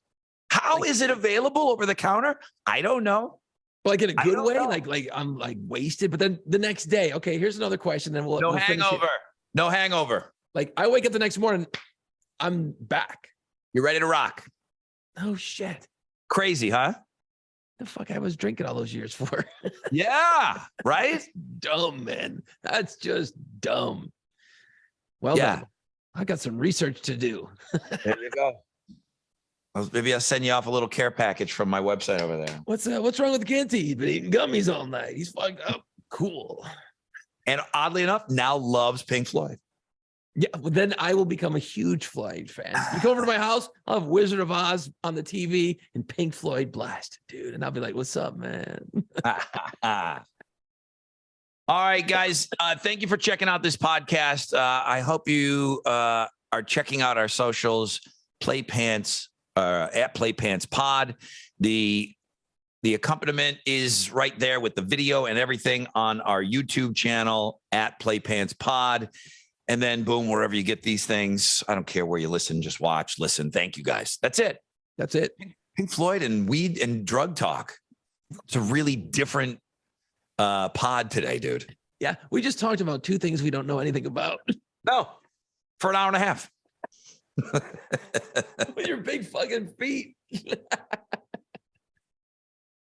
B: How is it available over the counter? I don't know.
C: Like in a good way, like I'm like wasted. But then the next day, okay, here's another question. Then we'll
B: hangover. No hangover.
C: Like I wake up the next morning, I'm back.
B: You're ready to rock.
C: Oh shit.
B: Crazy, huh?
C: The fuck I was drinking all those years for.
B: Yeah, right?
C: Dumb, man. That's just dumb. Well,
B: yeah.
C: Then, I got some research to do.
B: There you go. Maybe I'll send you off a little care package from my website over there.
C: What's wrong with Ginty? He's been eating gummies all night. He's fucked up. Cool.
B: And oddly enough, now loves Pink Floyd.
C: Yeah, well, then I will become a huge Floyd fan. You come over to my house, I'll have Wizard of Oz on the TV and Pink Floyd blast, dude. And I'll be like, what's up, man?
B: All right, guys. Thank you for checking out this podcast. I hope you are checking out our socials, Playpants, at Playpants Pod. The accompaniment is right there with the video and everything on our YouTube channel at Playpants Pod. And then boom, wherever you get these things, I don't care where you listen, just watch, listen. Thank you guys. That's it. Pink Floyd and weed and drug talk. It's a really different pod today, dude.
C: Yeah. We just talked about 2 things we don't know anything about.
B: No, for an hour and a half.
C: With your big fucking feet.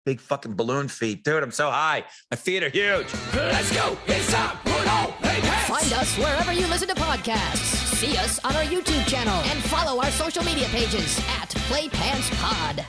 B: Big fucking balloon feet. Dude, I'm so high. My feet are huge.
A: Let's go. It's time. Put on Playpants.
D: Find us wherever you listen to podcasts. See us on our YouTube channel and follow our social media pages at Playpants Pod.